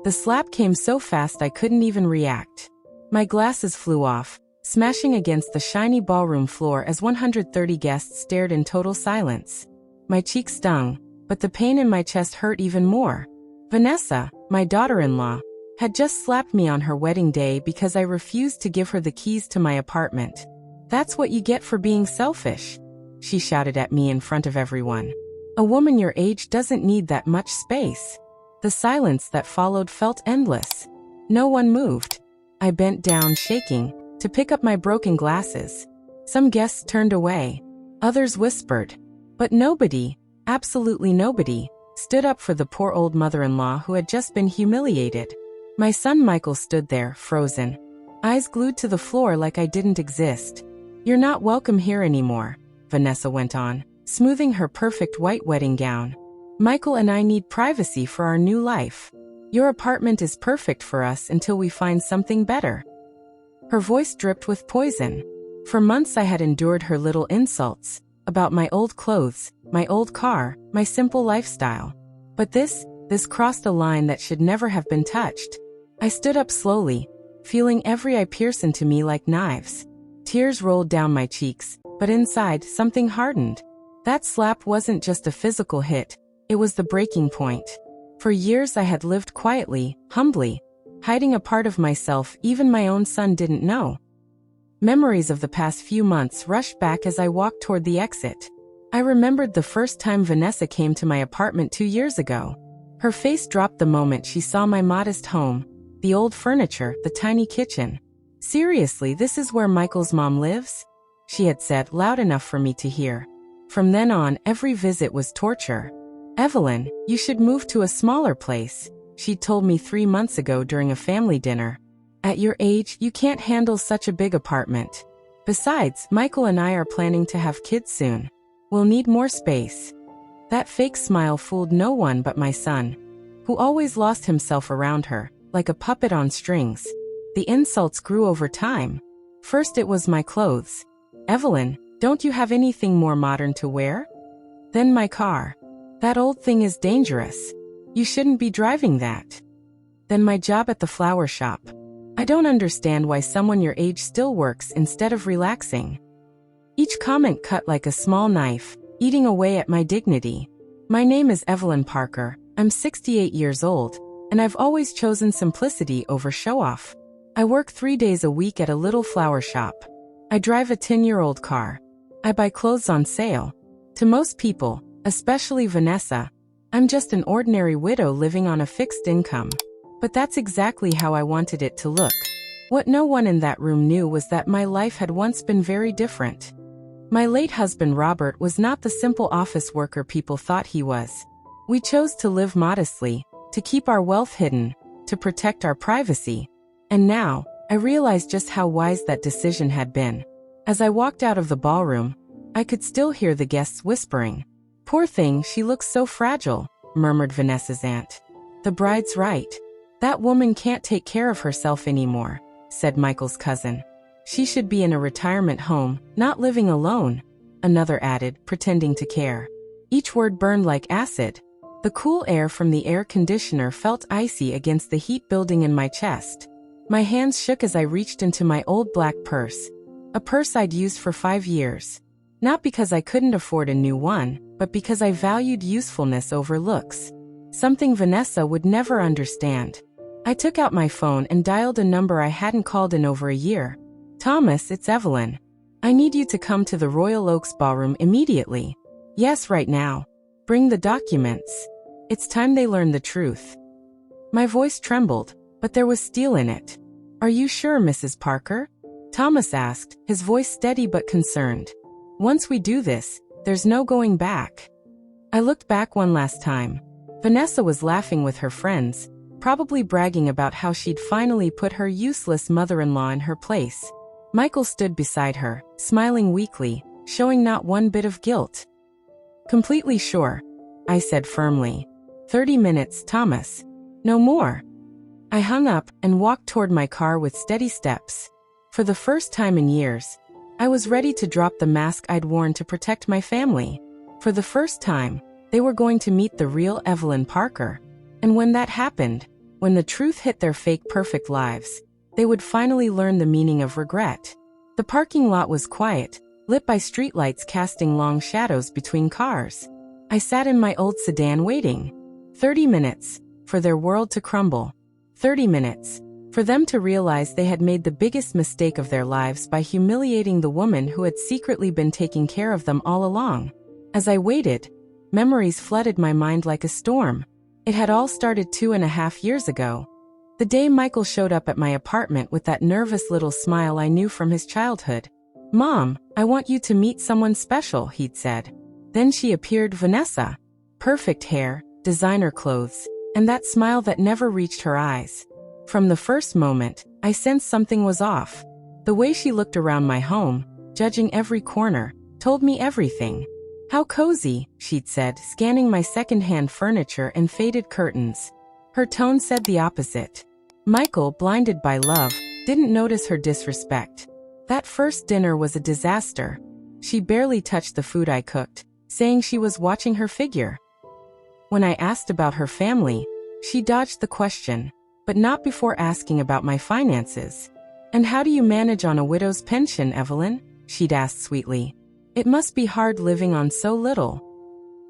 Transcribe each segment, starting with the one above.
The slap came so fast I couldn't even react. My glasses flew off, smashing against the shiny ballroom floor as 130 guests stared in total silence. My cheeks stung, but the pain in my chest hurt even more. Vanessa, my daughter-in-law, had just slapped me on her wedding day because I refused to give her the keys to my apartment. "That's what you get for being selfish," she shouted at me in front of everyone. "A woman your age doesn't need that much space." The silence that followed felt endless. No one moved. I bent down, shaking, to pick up my broken glasses. Some guests turned away. Others whispered. But nobody, absolutely nobody, stood up for the poor old mother-in-law who had just been humiliated. My son Michael stood there, frozen, eyes glued to the floor like I didn't exist. "You're not welcome here anymore," Vanessa went on, smoothing her perfect white wedding gown. "Michael and I need privacy for our new life. Your apartment is perfect for us until we find something better." Her voice dripped with poison. For months I had endured her little insults about my old clothes, my old car, my simple lifestyle. But this crossed a line that should never have been touched. I stood up slowly, feeling every eye pierce into me like knives. Tears rolled down my cheeks, but inside, something hardened. That slap wasn't just a physical hit, it was the breaking point. For years I had lived quietly, humbly, hiding a part of myself even my own son didn't know. Memories of the past few months rushed back as I walked toward the exit. I remembered the first time Vanessa came to my apartment 2 years ago. Her face dropped the moment she saw my modest home, the old furniture, the tiny kitchen. "Seriously, this is where Michael's mom lives?" she had said, loud enough for me to hear. From then on, every visit was torture. "Evelyn, you should move to a smaller place," she'd told me 3 months ago during a family dinner. "At your age, you can't handle such a big apartment. Besides, Michael and I are planning to have kids soon. We'll need more space." That fake smile fooled no one but my son, who always lost himself around her, like a puppet on strings. The insults grew over time. First it was my clothes. "Evelyn, don't you have anything more modern to wear?" Then my car. "That old thing is dangerous. You shouldn't be driving that." Then my job at the flower shop. "I don't understand why someone your age still works instead of relaxing." Each comment cut like a small knife, eating away at my dignity. My name is Evelyn Parker. I'm 68 years old, and I've always chosen simplicity over show-off. I work 3 days a week at a little flower shop. I drive a 10-year-old car. I buy clothes on sale. To most people, especially Vanessa, I'm just an ordinary widow living on a fixed income. But that's exactly how I wanted it to look. What no one in that room knew was that my life had once been very different. My late husband Robert was not the simple office worker people thought he was. We chose to live modestly, to keep our wealth hidden, to protect our privacy. And now, I realized just how wise that decision had been. As I walked out of the ballroom, I could still hear the guests whispering. "Poor thing, she looks so fragile," murmured Vanessa's aunt. "The bride's right. That woman can't take care of herself anymore," said Michael's cousin. "She should be in a retirement home, not living alone," another added, pretending to care. Each word burned like acid. The cool air from the air conditioner felt icy against the heat building in my chest. My hands shook as I reached into my old black purse, a purse I'd used for 5 years. Not because I couldn't afford a new one, but because I valued usefulness over looks. Something Vanessa would never understand. I took out my phone and dialed a number I hadn't called in over a year. "Thomas, it's Evelyn. I need you to come to the Royal Oaks ballroom immediately." "Yes, right now. Bring the documents. It's time they learn the truth." My voice trembled, but there was steel in it. "Are you sure, Mrs. Parker?" Thomas asked, his voice steady but concerned. "Once we do this, there's no going back." I looked back one last time. Vanessa was laughing with her friends, probably bragging about how she'd finally put her useless mother-in-law in her place. Michael stood beside her, smiling weakly, showing not one bit of guilt. "Completely sure," I said firmly. 30 minutes, Thomas. No more." I hung up and walked toward my car with steady steps. For the first time in years, I was ready to drop the mask I'd worn to protect my family. For the first time, they were going to meet the real Evelyn Parker. And when that happened, When the truth hit their fake perfect lives, they would finally learn the meaning of regret. The parking lot was quiet, lit by streetlights casting long shadows between cars. I sat in my old sedan waiting. 30 minutes, for their world to crumble. 30 minutes, for them to realize they had made the biggest mistake of their lives by humiliating the woman who had secretly been taking care of them all along. As I waited, memories flooded my mind like a storm. It had all started 2.5 years ago. The day Michael showed up at my apartment with that nervous little smile I knew from his childhood. "Mom, I want you to meet someone special," he'd said. Then she appeared, Vanessa. Perfect hair, designer clothes, and that smile that never reached her eyes. From the first moment, I sensed something was off. The way she looked around my home, judging every corner, told me everything. "How cozy," she'd said, scanning my second-hand furniture and faded curtains. Her tone said the opposite. Michael, blinded by love, didn't notice her disrespect. That first dinner was a disaster. She barely touched the food I cooked, saying she was watching her figure. When I asked about her family, she dodged the question, but not before asking about my finances. "And how do you manage on a widow's pension, Evelyn?" she'd asked sweetly. "It must be hard living on so little."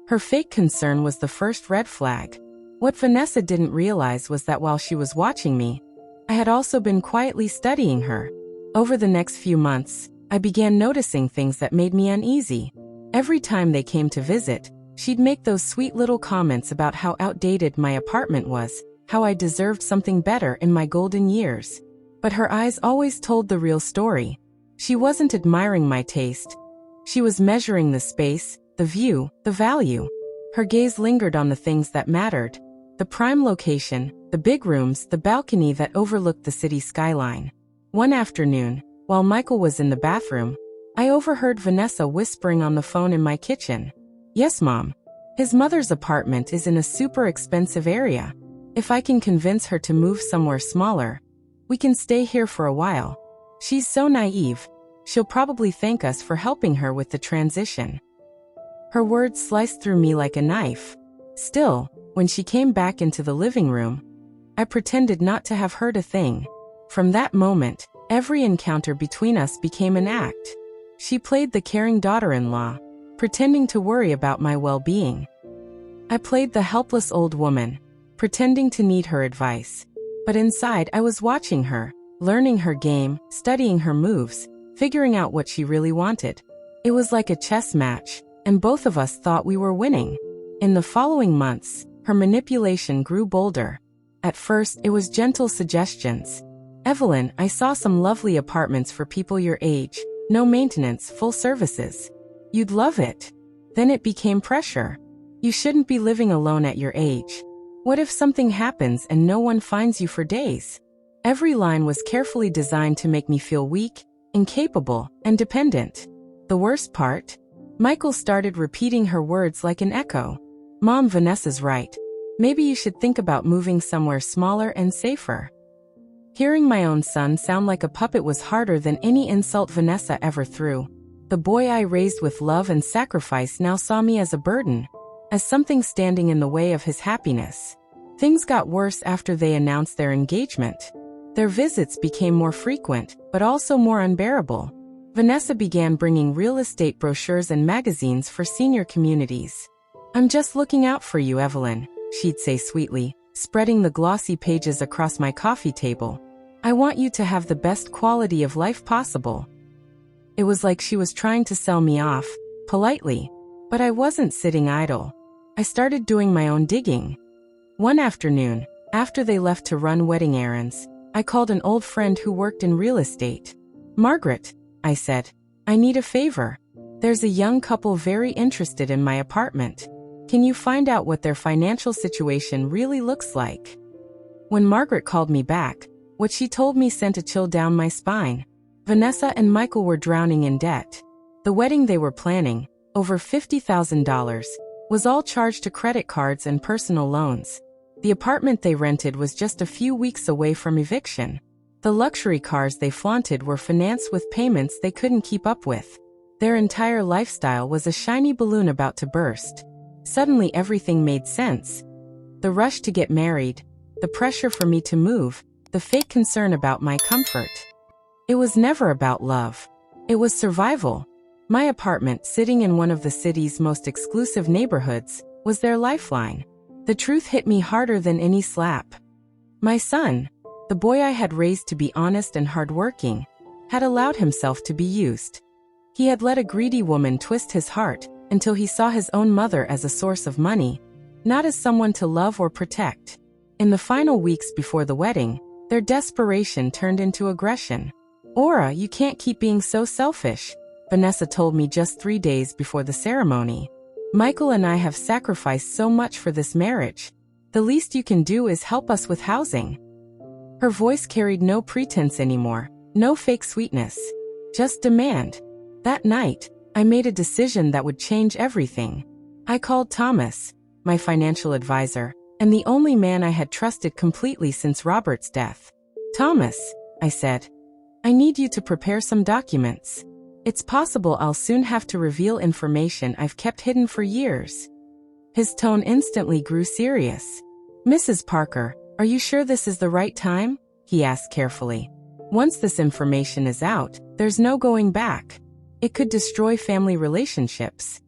Her fake concern was the first red flag. What Vanessa didn't realize was that while she was watching me, I had also been quietly studying her. Over the next few months, I began noticing things that made me uneasy. Every time they came to visit, she'd make those sweet little comments about how outdated my apartment was, how I deserved something better in my golden years. But her eyes always told the real story. She wasn't admiring my taste. She was measuring the space, the view, the value. Her gaze lingered on the things that mattered. The prime location, the big rooms, the balcony that overlooked the city skyline. One afternoon, while Michael was in the bathroom, I overheard Vanessa whispering on the phone in my kitchen. "Yes, Mom. His mother's apartment is in a super expensive area. If I can convince her to move somewhere smaller, we can stay here for a while. She's so naive. She'll probably thank us for helping her with the transition." Her words sliced through me like a knife. Still, when she came back into the living room, I pretended not to have heard a thing. From that moment, every encounter between us became an act. She played the caring daughter-in-law, pretending to worry about my well-being. I played the helpless old woman, pretending to need her advice. But inside I was watching her, learning her game, studying her moves, figuring out what she really wanted. It was like a chess match, and both of us thought we were winning. In the following months, her manipulation grew bolder. At first, it was gentle suggestions. "Evelyn, I saw some lovely apartments for people your age, no maintenance, full services. You'd love it." Then it became pressure. "You shouldn't be living alone at your age. What if something happens and no one finds you for days?" Every line was carefully designed to make me feel weak, incapable, and dependent. The worst part? Michael started repeating her words like an echo. "Mom, Vanessa's right. Maybe you should think about moving somewhere smaller and safer." Hearing my own son sound like a puppet was harder than any insult Vanessa ever threw. The boy I raised with love and sacrifice now saw me as a burden, as something standing in the way of his happiness. Things got worse after they announced their engagement. Their visits became more frequent, but also more unbearable. Vanessa began bringing real estate brochures and magazines for senior communities. "I'm just looking out for you, Evelyn," she'd say sweetly, spreading the glossy pages across my coffee table. "I want you to have the best quality of life possible." It was like she was trying to sell me off, politely. But I wasn't sitting idle. I started doing my own digging. One afternoon, after they left to run wedding errands, I called an old friend who worked in real estate. "Margaret," I said, "I need a favor. There's a young couple very interested in my apartment. Can you find out what their financial situation really looks like?" When Margaret called me back, what she told me sent a chill down my spine. Vanessa and Michael were drowning in debt. The wedding they were planning, over $50,000, was all charged to credit cards and personal loans. The apartment they rented was just a few weeks away from eviction. The luxury cars they flaunted were financed with payments they couldn't keep up with. Their entire lifestyle was a shiny balloon about to burst. Suddenly everything made sense. The rush to get married, the pressure for me to move, the fake concern about my comfort. It was never about love. It was survival. My apartment, sitting in one of the city's most exclusive neighborhoods, was their lifeline. The truth hit me harder than any slap. My son, the boy I had raised to be honest and hardworking, had allowed himself to be used. He had let a greedy woman twist his heart until he saw his own mother as a source of money, not as someone to love or protect. In the final weeks before the wedding, their desperation turned into aggression. "Aura, you can't keep being so selfish," Vanessa told me just 3 days before the ceremony. "Michael and I have sacrificed so much for this marriage. The least you can do is help us with housing." Her voice carried no pretense anymore, no fake sweetness, just demand. That night, I made a decision that would change everything. I called Thomas, my financial advisor, and the only man I had trusted completely since Robert's death. "Thomas," I said, "I need you to prepare some documents. It's possible I'll soon have to reveal information I've kept hidden for years." His tone instantly grew serious. "Mrs. Parker, are you sure this is the right time?" he asked carefully. "Once this information is out, there's no going back. It could destroy family relationships."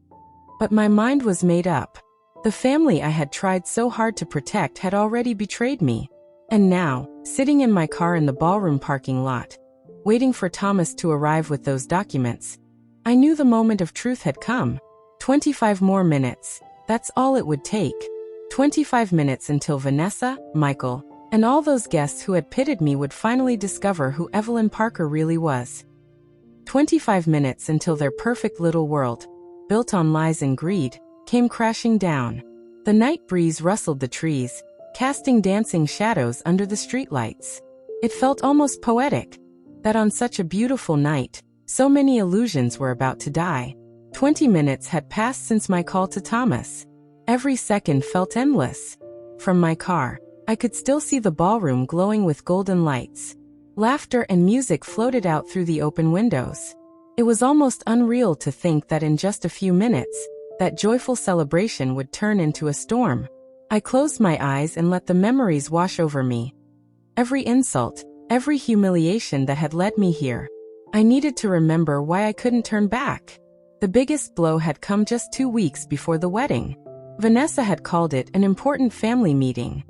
But my mind was made up. The family I had tried so hard to protect had already betrayed me. And now, sitting in my car in the ballroom parking lot, waiting for Thomas to arrive with those documents, I knew the moment of truth had come. 25 more minutes, that's all it would take. 25 minutes until Vanessa, Michael, and all those guests who had pitted me would finally discover who Evelyn Parker really was. 25 minutes until their perfect little world, built on lies and greed, came crashing down. The night breeze rustled the trees, casting dancing shadows under the streetlights. It felt almost poetic, that on such a beautiful night, so many illusions were about to die. 20 minutes had passed since my call to Thomas. Every second felt endless. From my car, I could still see the ballroom glowing with golden lights. Laughter and music floated out through the open windows. It was almost unreal to think that in just a few minutes, that joyful celebration would turn into a storm. I closed my eyes and let the memories wash over me. Every insult, every humiliation that had led me here. I needed to remember why I couldn't turn back. The biggest blow had come just 2 weeks before the wedding. Vanessa had called it an important family meeting.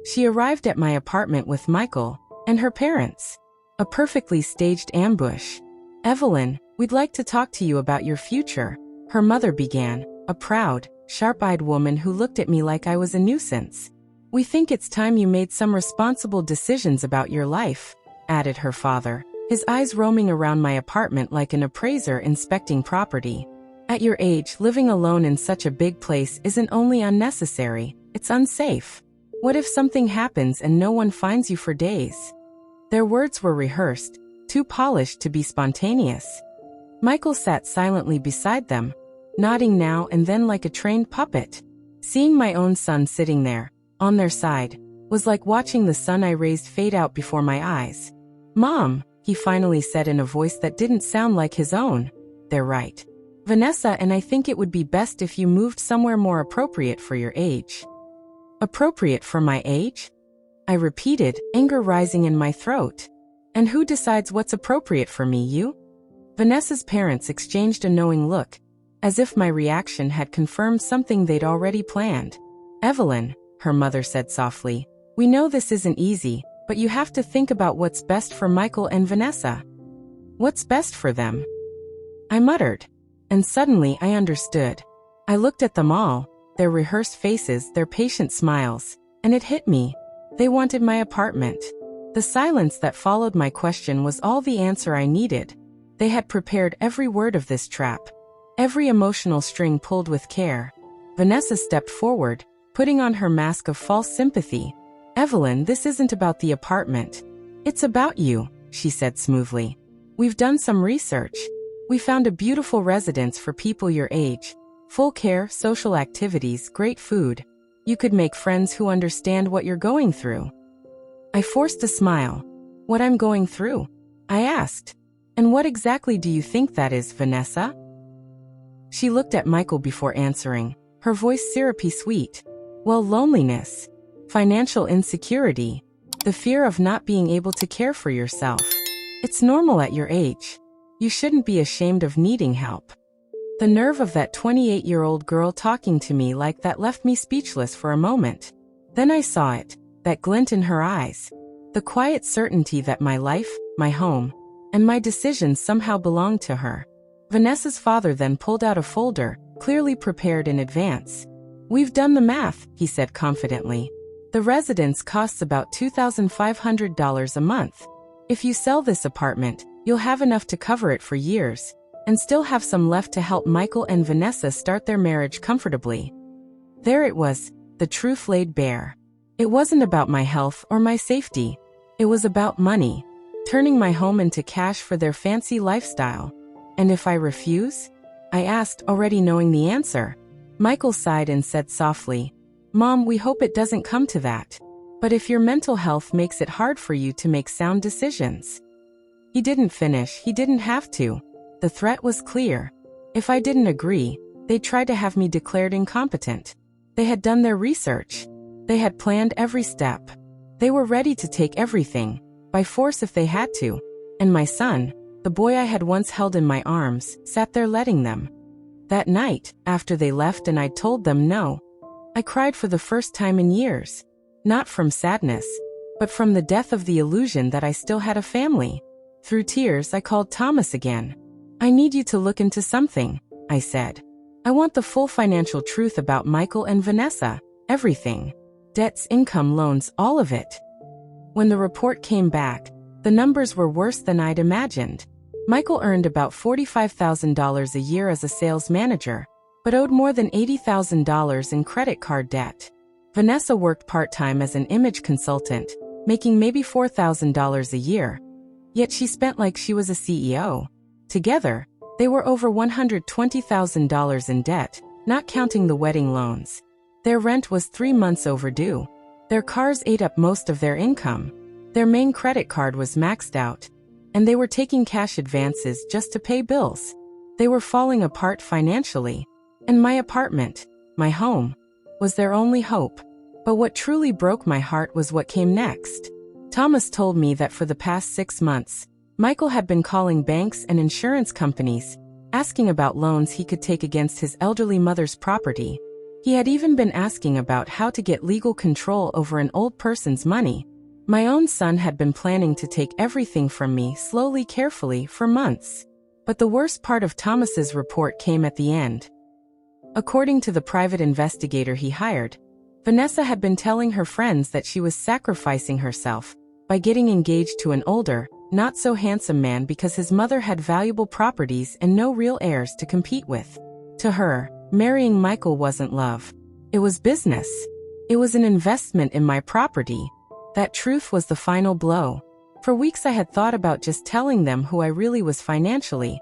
She arrived at my apartment with Michael and her parents. A perfectly staged ambush. "Evelyn, we'd like to talk to you about your future," her mother began, a proud, sharp-eyed woman who looked at me like I was a nuisance. "We think it's time you made some responsible decisions about your life," added her father, his eyes roaming around my apartment like an appraiser inspecting property. "At your age, living alone in such a big place isn't only unnecessary, it's unsafe. What if something happens and no one finds you for days?" Their words were rehearsed, too polished to be spontaneous. Michael sat silently beside them, nodding now and then like a trained puppet. Seeing my own son sitting there, on their side, was like watching the son I raised fade out before my eyes. "Mom," he finally said in a voice that didn't sound like his own, "they're right. Vanessa and I think it would be best if you moved somewhere more appropriate for your age." "Appropriate for my age?" I repeated, anger rising in my throat. "And who decides what's appropriate for me, you?" Vanessa's parents exchanged a knowing look, as if my reaction had confirmed something they'd already planned. "Evelyn," her mother said softly, "we know this isn't easy, but you have to think about what's best for Michael and Vanessa." "What's best for them?" I muttered. And suddenly I understood. I looked at them all, their rehearsed faces, their patient smiles, and it hit me. They wanted my apartment. The silence that followed my question was all the answer I needed. They had prepared every word of this trap. Every emotional string pulled with care. Vanessa stepped forward, putting on her mask of false sympathy. "Evelyn, this isn't about the apartment. It's about you," she said smoothly. "We've done some research. We found a beautiful residence for people your age. Full care, social activities, great food. You could make friends who understand what you're going through." I forced a smile. "What I'm going through?" I asked. "And what exactly do you think that is, Vanessa?" She looked at Michael before answering, her voice syrupy sweet. "Well, loneliness. financial insecurity, the fear of not being able to care for yourself. It's normal at your age. You shouldn't be ashamed of needing help. The nerve of that 28-year-old girl talking to me like that left me speechless for a moment. Then I saw it, that glint in her eyes. The quiet certainty that my life, my home, and my decisions somehow belonged to her. Vanessa's father then pulled out a folder, clearly prepared in advance. "We've done the math," he said confidently. "The residence costs about $2,500 a month. If you sell this apartment, you'll have enough to cover it for years, and still have some left to help Michael and Vanessa start their marriage comfortably." There it was, the truth laid bare. It wasn't about my health or my safety. It was about money, turning my home into cash for their fancy lifestyle. "And if I refuse?" I asked, already knowing the answer. Michael sighed and said softly, "Mom, we hope it doesn't come to that. But if your mental health makes it hard for you to make sound decisions." He didn't finish, he didn't have to. The threat was clear. If I didn't agree, they'd try to have me declared incompetent. They had done their research. They had planned every step. They were ready to take everything, by force if they had to. And my son, the boy I had once held in my arms, sat there letting them. That night, after they left and I'd told them no, I cried for the first time in years. Not from sadness, but from the death of the illusion that I still had a family. Through tears, I called Thomas again. "I need you to look into something," I said. "I want the full financial truth about Michael and Vanessa, everything. Debts, income, loans, all of it." When the report came back, the numbers were worse than I'd imagined. Michael earned about $45,000 a year as a sales manager, but owed more than $80,000 in credit card debt. Vanessa worked part-time as an image consultant, making maybe $4,000 a year. Yet she spent like she was a CEO. Together, they were over $120,000 in debt, not counting the wedding loans. Their rent was 3 months overdue. Their cars ate up most of their income. Their main credit card was maxed out, and they were taking cash advances just to pay bills. They were falling apart financially, and my apartment, my home, was their only hope. But what truly broke my heart was what came next. Thomas told me that for the past 6 months, Michael had been calling banks and insurance companies, asking about loans he could take against his elderly mother's property. He had even been asking about how to get legal control over an old person's money. My own son had been planning to take everything from me slowly, carefully, for months. But the worst part of Thomas's report came at the end. According to the private investigator he hired, Vanessa had been telling her friends that she was sacrificing herself by getting engaged to an older, not-so-handsome man because his mother had valuable properties and no real heirs to compete with. To her, marrying Michael wasn't love. It was business. It was an investment in my property. That truth was the final blow. For weeks I had thought about just telling them who I really was financially,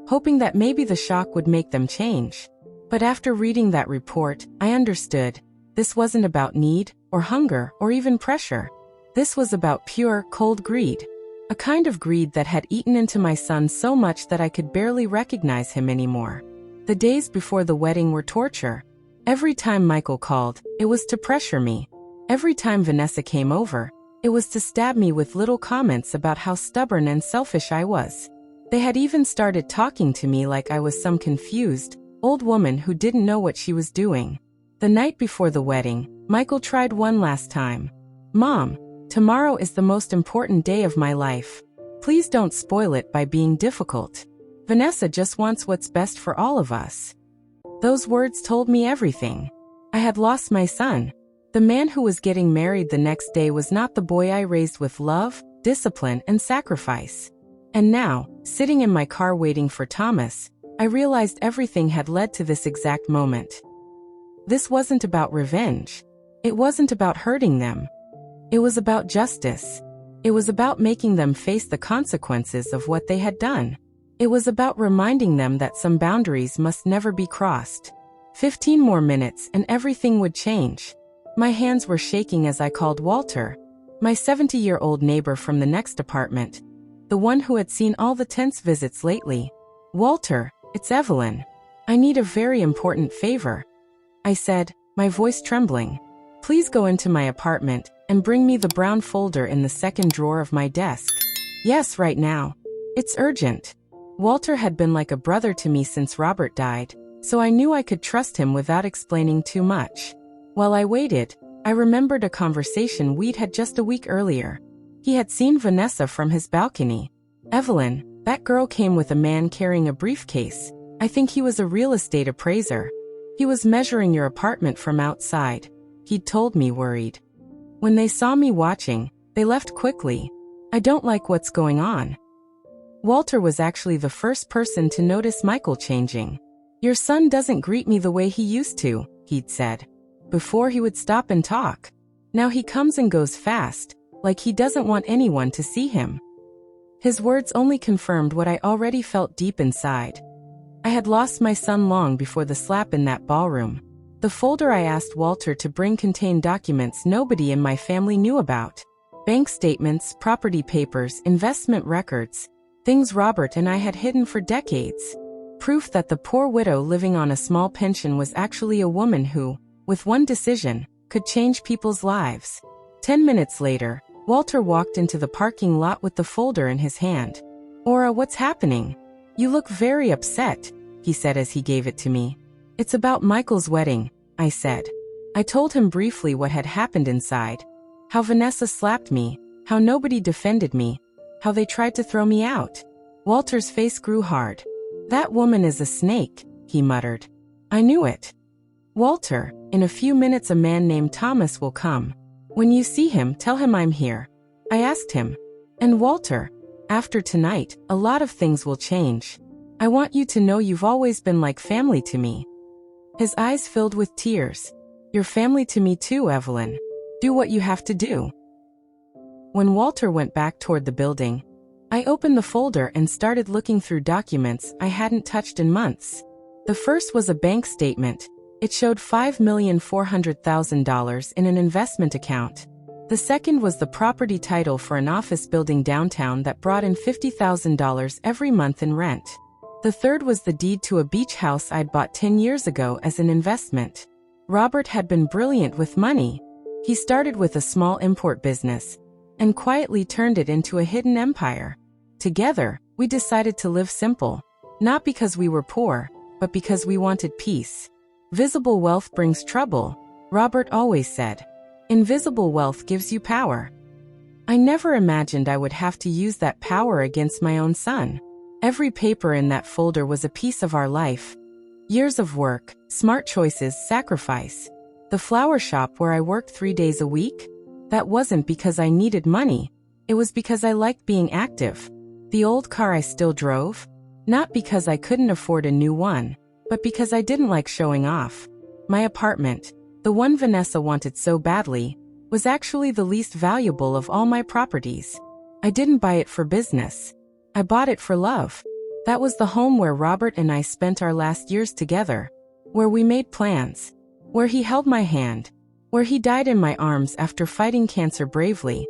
hoping that maybe the shock would make them change. But after reading that report, I understood. This wasn't about need, or hunger, or even pressure. This was about pure, cold greed. A kind of greed that had eaten into my son so much that I could barely recognize him anymore. The days before the wedding were torture. Every time Michael called, it was to pressure me. Every time Vanessa came over, it was to stab me with little comments about how stubborn and selfish I was. They had even started talking to me like I was some confused, old woman who didn't know what she was doing. The night before the wedding, Michael tried one last time. "Mom, tomorrow is the most important day of my life. Please don't spoil it by being difficult. Vanessa just wants what's best for all of us." Those words told me everything. I had lost my son. The man who was getting married the next day was not the boy I raised with love, discipline, and sacrifice. And now, sitting in my car waiting for Thomas, I realized everything had led to this exact moment. This wasn't about revenge. It wasn't about hurting them. It was about justice. It was about making them face the consequences of what they had done. It was about reminding them that some boundaries must never be crossed. 15 more minutes and everything would change. My hands were shaking as I called Walter, my 70-year-old neighbor from the next apartment, the one who had seen all the tense visits lately. "Walter, it's Evelyn. I need a very important favor," I said, my voice trembling. Please go into my apartment and bring me the brown folder in the second drawer of my desk. Yes, right now. It's urgent. Walter had been like a brother to me since Robert died, so I knew I could trust him without explaining too much. While I waited, I remembered a conversation we'd had just a week earlier. He had seen Vanessa from his balcony. Evelyn, that girl came with a man carrying a briefcase. I think he was a real estate appraiser. He was measuring your apartment from outside. He'd told me, worried. When they saw me watching, they left quickly. I don't like what's going on. Walter was actually the first person to notice Michael changing. Your son doesn't greet me the way he used to, he'd said. Before he would stop and talk. Now he comes and goes fast, like he doesn't want anyone to see him. His words only confirmed what I already felt deep inside. I had lost my son long before the slap in that ballroom. The folder I asked Walter to bring contained documents nobody in my family knew about. Bank statements, property papers, investment records. Things Robert and I had hidden for decades. Proof that the poor widow living on a small pension was actually a woman who, with one decision, could change people's lives. 10 minutes later, Walter walked into the parking lot with the folder in his hand. Aura, what's happening? You look very upset, he said as he gave it to me. It's about Michael's wedding, I said. I told him briefly what had happened inside. How Vanessa slapped me, how nobody defended me, how they tried to throw me out. Walter's face grew hard. That woman is a snake, he muttered. I knew it. Walter, in a few minutes a man named Thomas will come. When you see him, tell him I'm here. I asked him. And Walter, after tonight, a lot of things will change. I want you to know you've always been like family to me. His eyes filled with tears. You're family to me too, Evelyn. Do what you have to do. When Walter went back toward the building, I opened the folder and started looking through documents I hadn't touched in months. The first was a bank statement. It showed $5,400,000 in an investment account. The second was the property title for an office building downtown that brought in $50,000 every month in rent. The third was the deed to a beach house I'd bought 10 years ago as an investment. Robert had been brilliant with money. He started with a small import business and quietly turned it into a hidden empire. Together, we decided to live simple, not because we were poor, but because we wanted peace. Visible wealth brings trouble, Robert always said. Invisible wealth gives you power. I never imagined I would have to use that power against my own son. Every paper in that folder was a piece of our life. Years of work, smart choices, sacrifice. The flower shop where I worked 3 days a week? That wasn't because I needed money. It was because I liked being active. The old car I still drove? Not because I couldn't afford a new one, but because I didn't like showing off. My apartment, the one Vanessa wanted so badly, was actually the least valuable of all my properties. I didn't buy it for business. I bought it for love. That was the home where Robert and I spent our last years together, where we made plans, where he held my hand, where he died in my arms after fighting cancer bravely.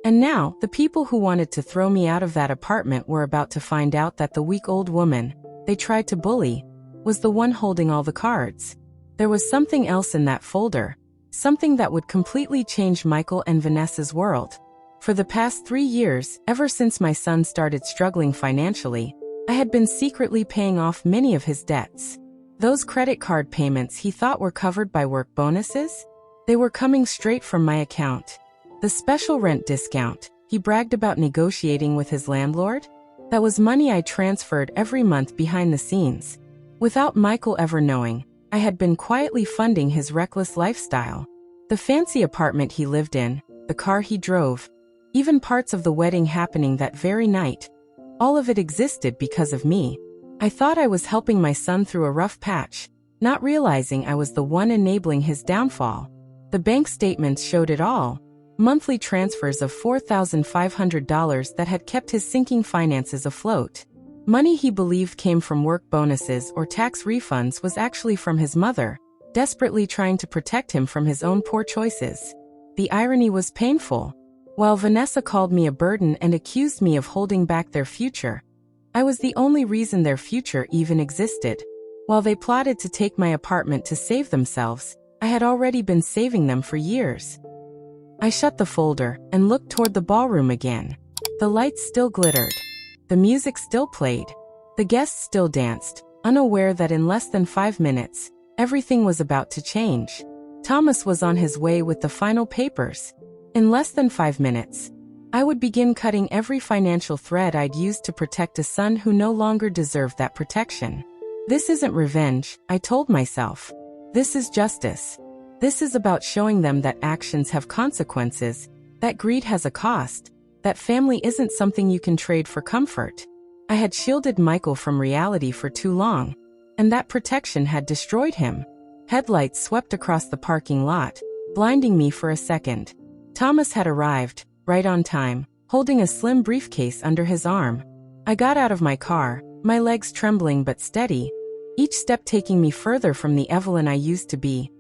And now, the people who wanted to throw me out of that apartment were about to find out that the weak old woman they tried to bully was the one holding all the cards. There was something else in that folder, something that would completely change Michael and Vanessa's world. For the past 3 years, ever since my son started struggling financially, I had been secretly paying off many of his debts. Those credit card payments he thought were covered by work bonuses? They were coming straight from my account. The special rent discount he bragged about negotiating with his landlord? That was money I transferred every month behind the scenes. Without Michael ever knowing, I had been quietly funding his reckless lifestyle. The fancy apartment he lived in, the car he drove, even parts of the wedding happening that very night. All of it existed because of me. I thought I was helping my son through a rough patch, not realizing I was the one enabling his downfall. The bank statements showed it all. Monthly transfers of $4,500 that had kept his sinking finances afloat. Money he believed came from work bonuses or tax refunds was actually from his mother, desperately trying to protect him from his own poor choices. The irony was painful. While Vanessa called me a burden and accused me of holding back their future, I was the only reason their future even existed. While they plotted to take my apartment to save themselves, I had already been saving them for years. I shut the folder and looked toward the ballroom again. The lights still glittered. The music still played. The guests still danced, unaware that in less than 5 minutes, everything was about to change. Thomas was on his way with the final papers. In less than 5 minutes, I would begin cutting every financial thread I'd used to protect a son who no longer deserved that protection. This isn't revenge, I told myself. This is justice. This is about showing them that actions have consequences, that greed has a cost, that family isn't something you can trade for comfort. I had shielded Michael from reality for too long, and that protection had destroyed him. Headlights swept across the parking lot, blinding me for a second. Thomas had arrived, right on time, holding a slim briefcase under his arm. I got out of my car, my legs trembling but steady, each step taking me further from the Evelyn I used to be,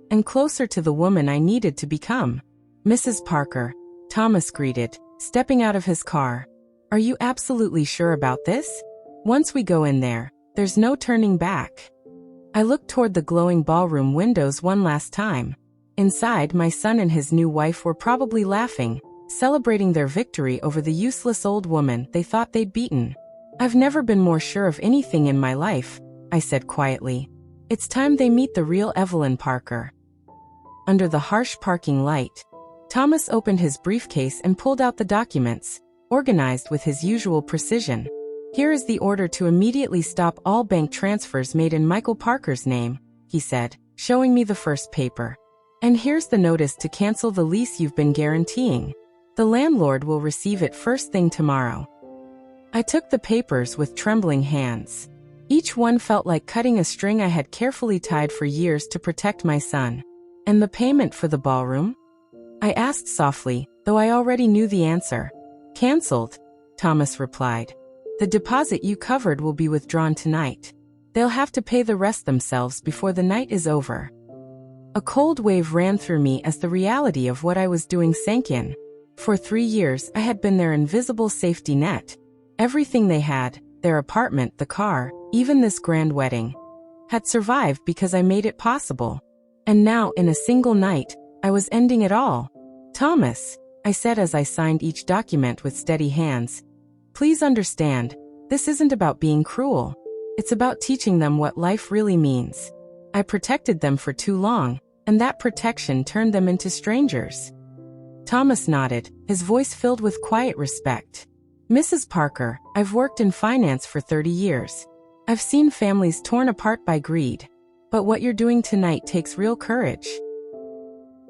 and closer to the woman I needed to become. "Mrs. Parker," Thomas greeted, stepping out of his car. "Are you absolutely sure about this? Once we go in there, there's no turning back." I looked toward the glowing ballroom windows one last time. Inside, my son and his new wife were probably laughing, celebrating their victory over the useless old woman they thought they'd beaten. "I've never been more sure of anything in my life," I said quietly. "It's time they meet the real Evelyn Parker." Under the harsh parking light, Thomas opened his briefcase and pulled out the documents, organized with his usual precision. "Here is the order to immediately stop all bank transfers made in Michael Parker's name," he said, showing me the first paper. "And here's the notice to cancel the lease you've been guaranteeing. The landlord will receive it first thing tomorrow." I took the papers with trembling hands. Each one felt like cutting a string I had carefully tied for years to protect my son. "And the payment for the ballroom?" I asked softly, though I already knew the answer. "Cancelled," Thomas replied. "The deposit you covered will be withdrawn tonight. They'll have to pay the rest themselves before the night is over." A cold wave ran through me as the reality of what I was doing sank in. For 3 years, I had been their invisible safety net. Everything they had, their apartment, the car, even this grand wedding, had survived because I made it possible. And now, in a single night, I was ending it all. "Thomas," I said as I signed each document with steady hands, "please understand, this isn't about being cruel. It's about teaching them what life really means. I protected them for too long, and that protection turned them into strangers." Thomas nodded, his voice filled with quiet respect. "Mrs. Parker, I've worked in finance for 30 years. I've seen families torn apart by greed. But what you're doing tonight takes real courage."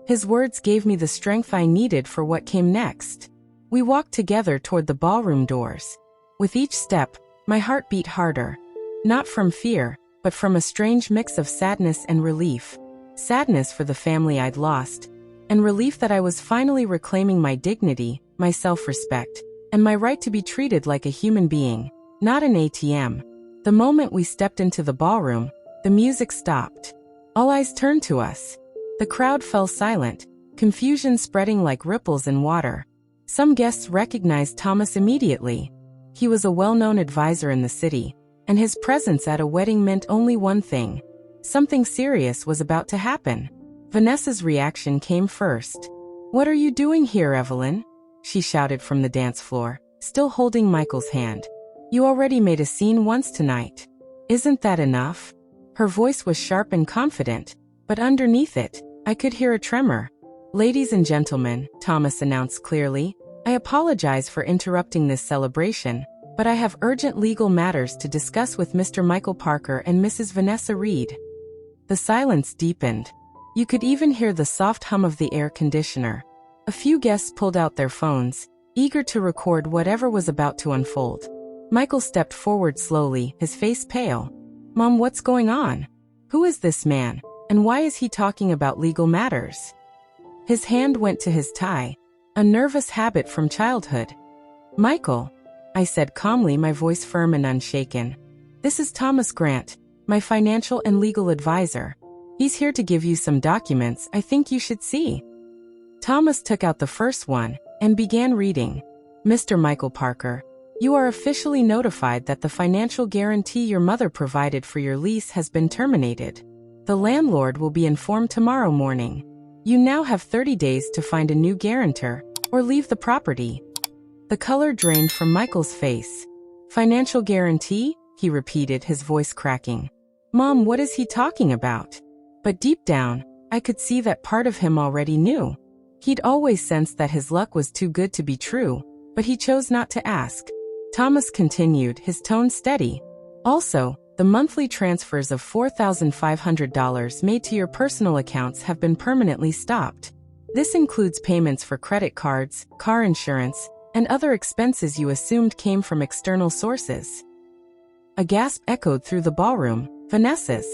His words gave me the strength I needed for what came next. We walked together toward the ballroom doors. With each step, my heart beat harder. Not from fear, but from a strange mix of sadness and relief. Sadness for the family I'd lost, and relief that I was finally reclaiming my dignity, my self-respect, and my right to be treated like a human being, not an ATM. The moment we stepped into the ballroom, the music stopped. All eyes turned to us. The crowd fell silent, confusion spreading like ripples in water. Some guests recognized Thomas immediately. He was a well-known advisor in the city, and his presence at a wedding meant only one thing. Something serious was about to happen. Vanessa's reaction came first. "What are you doing here, Evelyn?" she shouted from the dance floor, still holding Michael's hand. "You already made a scene once tonight. Isn't that enough?" Her voice was sharp and confident, but underneath it, I could hear a tremor. "Ladies and gentlemen," Thomas announced clearly, "I apologize for interrupting this celebration, but I have urgent legal matters to discuss with Mr. Michael Parker and Mrs. Vanessa Reed." The silence deepened. You could even hear the soft hum of the air conditioner. A few guests pulled out their phones, eager to record whatever was about to unfold. Michael stepped forward slowly, his face pale. "Mom, what's going on? Who is this man, and why is he talking about legal matters?" His hand went to his tie, a nervous habit from childhood. "Michael," I said calmly, my voice firm and unshaken. "This is Thomas Grant, my financial and legal advisor. He's here to give you some documents I think you should see." Thomas took out the first one and began reading. "Mr. Michael Parker, you are officially notified that the financial guarantee your mother provided for your lease has been terminated. The landlord will be informed tomorrow morning. You now have 30 days to find a new guarantor, or leave the property. The color drained from Michael's face. Financial guarantee? He repeated, his voice cracking. Mom, what is he talking about? But deep down, I could see that part of him already knew. He'd always sensed that his luck was too good to be true, but he chose not to ask. Thomas continued, his tone steady. Also, the monthly transfers of $4,500 made to your personal accounts have been permanently stopped. This includes payments for credit cards, car insurance, and other expenses you assumed came from external sources. A gasp echoed through the ballroom. Vanessa's.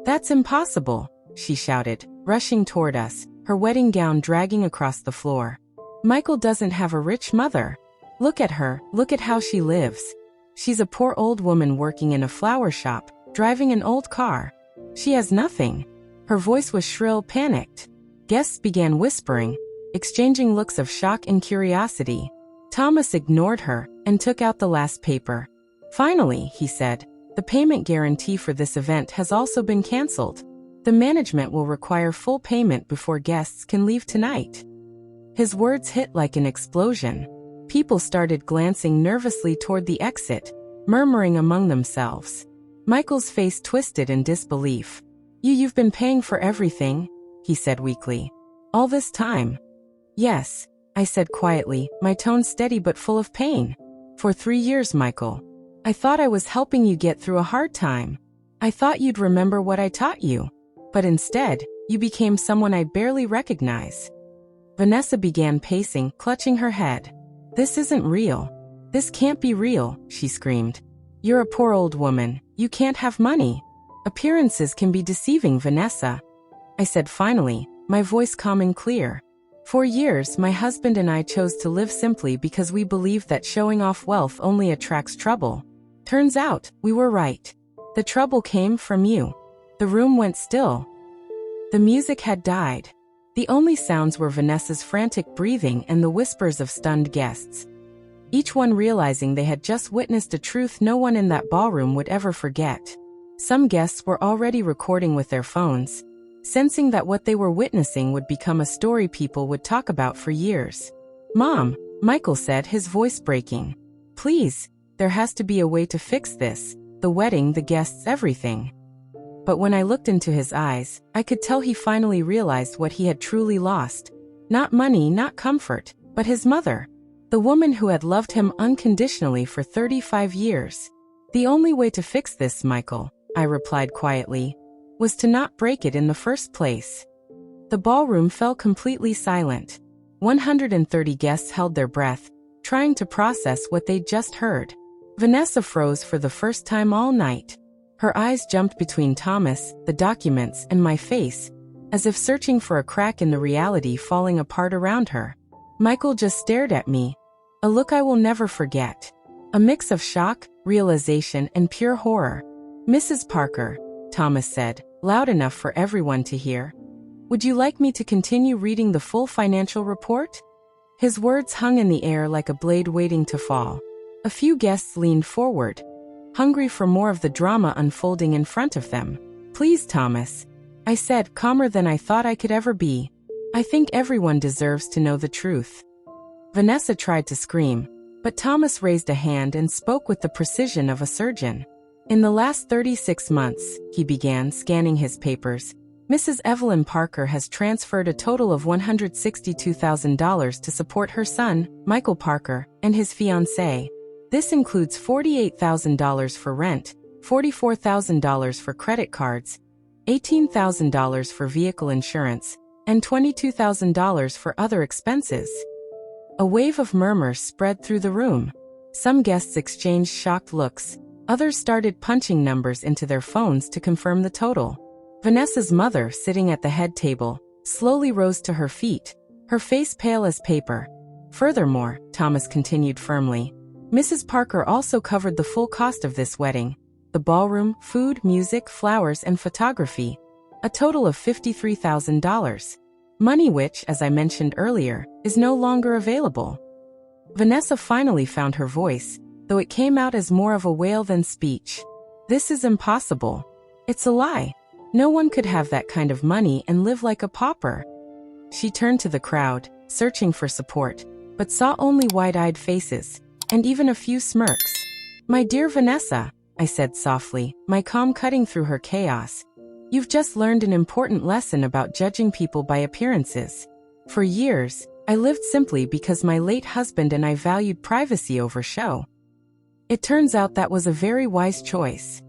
That's impossible, she shouted, rushing toward us, her wedding gown dragging across the floor. Michael doesn't have a rich mother. Look at her, look at how she lives. She's a poor old woman working in a flower shop, driving an old car. She has nothing. Her voice was shrill, panicked. Guests began whispering, exchanging looks of shock and curiosity. Thomas ignored her and took out the last paper. Finally, he said, the payment guarantee for this event has also been canceled. The management will require full payment before guests can leave tonight. His words hit like an explosion. People started glancing nervously toward the exit, murmuring among themselves. Michael's face twisted in disbelief. You've been paying for everything, he said weakly. All this time? Yes, I said quietly, my tone steady but full of pain. For 3 years, Michael. I thought I was helping you get through a hard time. I thought you'd remember what I taught you. But instead, you became someone I barely recognize. Vanessa began pacing, clutching her head. This isn't real. This can't be real, she screamed. You're a poor old woman. You can't have money. Appearances can be deceiving, Vanessa. I said finally, my voice calm and clear. For years, my husband and I chose to live simply because we believed that showing off wealth only attracts trouble. Turns out, we were right. The trouble came from you. The room went still. The music had died. The only sounds were Vanessa's frantic breathing and the whispers of stunned guests. Each one realizing they had just witnessed a truth no one in that ballroom would ever forget. Some guests were already recording with their phones, sensing that what they were witnessing would become a story people would talk about for years. Mom, Michael said, his voice breaking. Please, there has to be a way to fix this. The wedding, the guests, everything. But when I looked into his eyes, I could tell he finally realized what he had truly lost. Not money, not comfort, but his mother. The woman who had loved him unconditionally for 35 years. The only way to fix this, Michael, I replied quietly, was to not break it in the first place. The ballroom fell completely silent. 130 guests held their breath, trying to process what they'd just heard. Vanessa froze for the first time all night. Her eyes jumped between Thomas, the documents, and my face, as if searching for a crack in the reality falling apart around her. Michael just stared at me, a look I will never forget. A mix of shock, realization, and pure horror. Mrs. Parker, Thomas said, loud enough for everyone to hear. Would you like me to continue reading the full financial report? His words hung in the air like a blade waiting to fall. A few guests leaned forward, hungry for more of the drama unfolding in front of them. Please, Thomas, I said, calmer than I thought I could ever be. I think everyone deserves to know the truth. Vanessa tried to scream, but Thomas raised a hand and spoke with the precision of a surgeon. In the last 36 months, he began, scanning his papers, Mrs. Evelyn Parker has transferred a total of $162,000 to support her son, Michael Parker, and his fiancée. This includes $48,000 for rent, $44,000 for credit cards, $18,000 for vehicle insurance, and $22,000 for other expenses. A wave of murmurs spread through the room. Some guests exchanged shocked looks. Others started punching numbers into their phones to confirm the total. Vanessa's mother, sitting at the head table, slowly rose to her feet, her face pale as paper. Furthermore, Thomas continued firmly, Mrs. Parker also covered the full cost of this wedding, the ballroom, food, music, flowers, and photography, a total of $53,000. Money which, as I mentioned earlier, is no longer available. Vanessa finally found her voice, though it came out as more of a wail than speech. This is impossible. It's a lie. No one could have that kind of money and live like a pauper. She turned to the crowd, searching for support, but saw only wide-eyed faces, and even a few smirks. "My dear Vanessa," I said softly, my calm cutting through her chaos, "you've just learned an important lesson about judging people by appearances. For years, I lived simply because my late husband and I valued privacy over show. It turns out that was a very wise choice."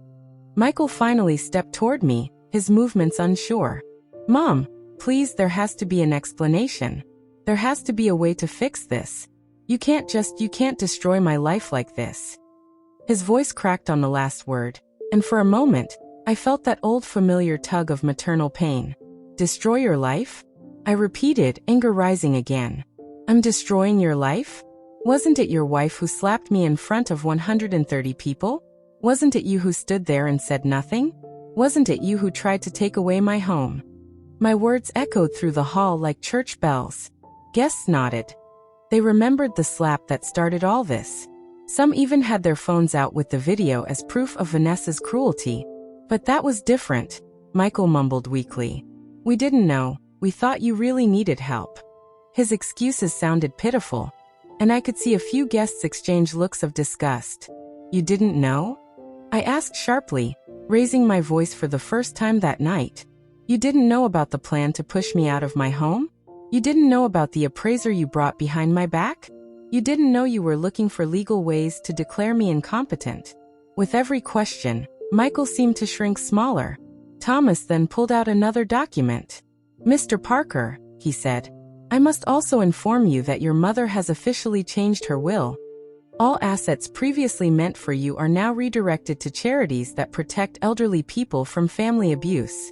Michael finally stepped toward me, his movements unsure. "Mom, please, there has to be an explanation. There has to be a way to fix this. You can't destroy my life like this." His voice cracked on the last word, and for a moment, I felt that old familiar tug of maternal pain. "Destroy your life?" I repeated, anger rising again. "I'm destroying your life? Wasn't it your wife who slapped me in front of 130 people? Wasn't it you who stood there and said nothing? Wasn't it you who tried to take away my home?" My words echoed through the hall like church bells. Guests nodded. They remembered the slap that started all this. Some even had their phones out with the video as proof of Vanessa's cruelty. "But that was different," Michael mumbled weakly. "We didn't know. We thought you really needed help." His excuses sounded pitiful, and I could see a few guests exchange looks of disgust. "You didn't know?" I asked sharply, raising my voice for the first time that night. "You didn't know about the plan to push me out of my home? You didn't know about the appraiser you brought behind my back? You didn't know you were looking for legal ways to declare me incompetent?" With every question, Michael seemed to shrink smaller. Thomas then pulled out another document. "Mr. Parker," he said, "I must also inform you that your mother has officially changed her will. All assets previously meant for you are now redirected to charities that protect elderly people from family abuse."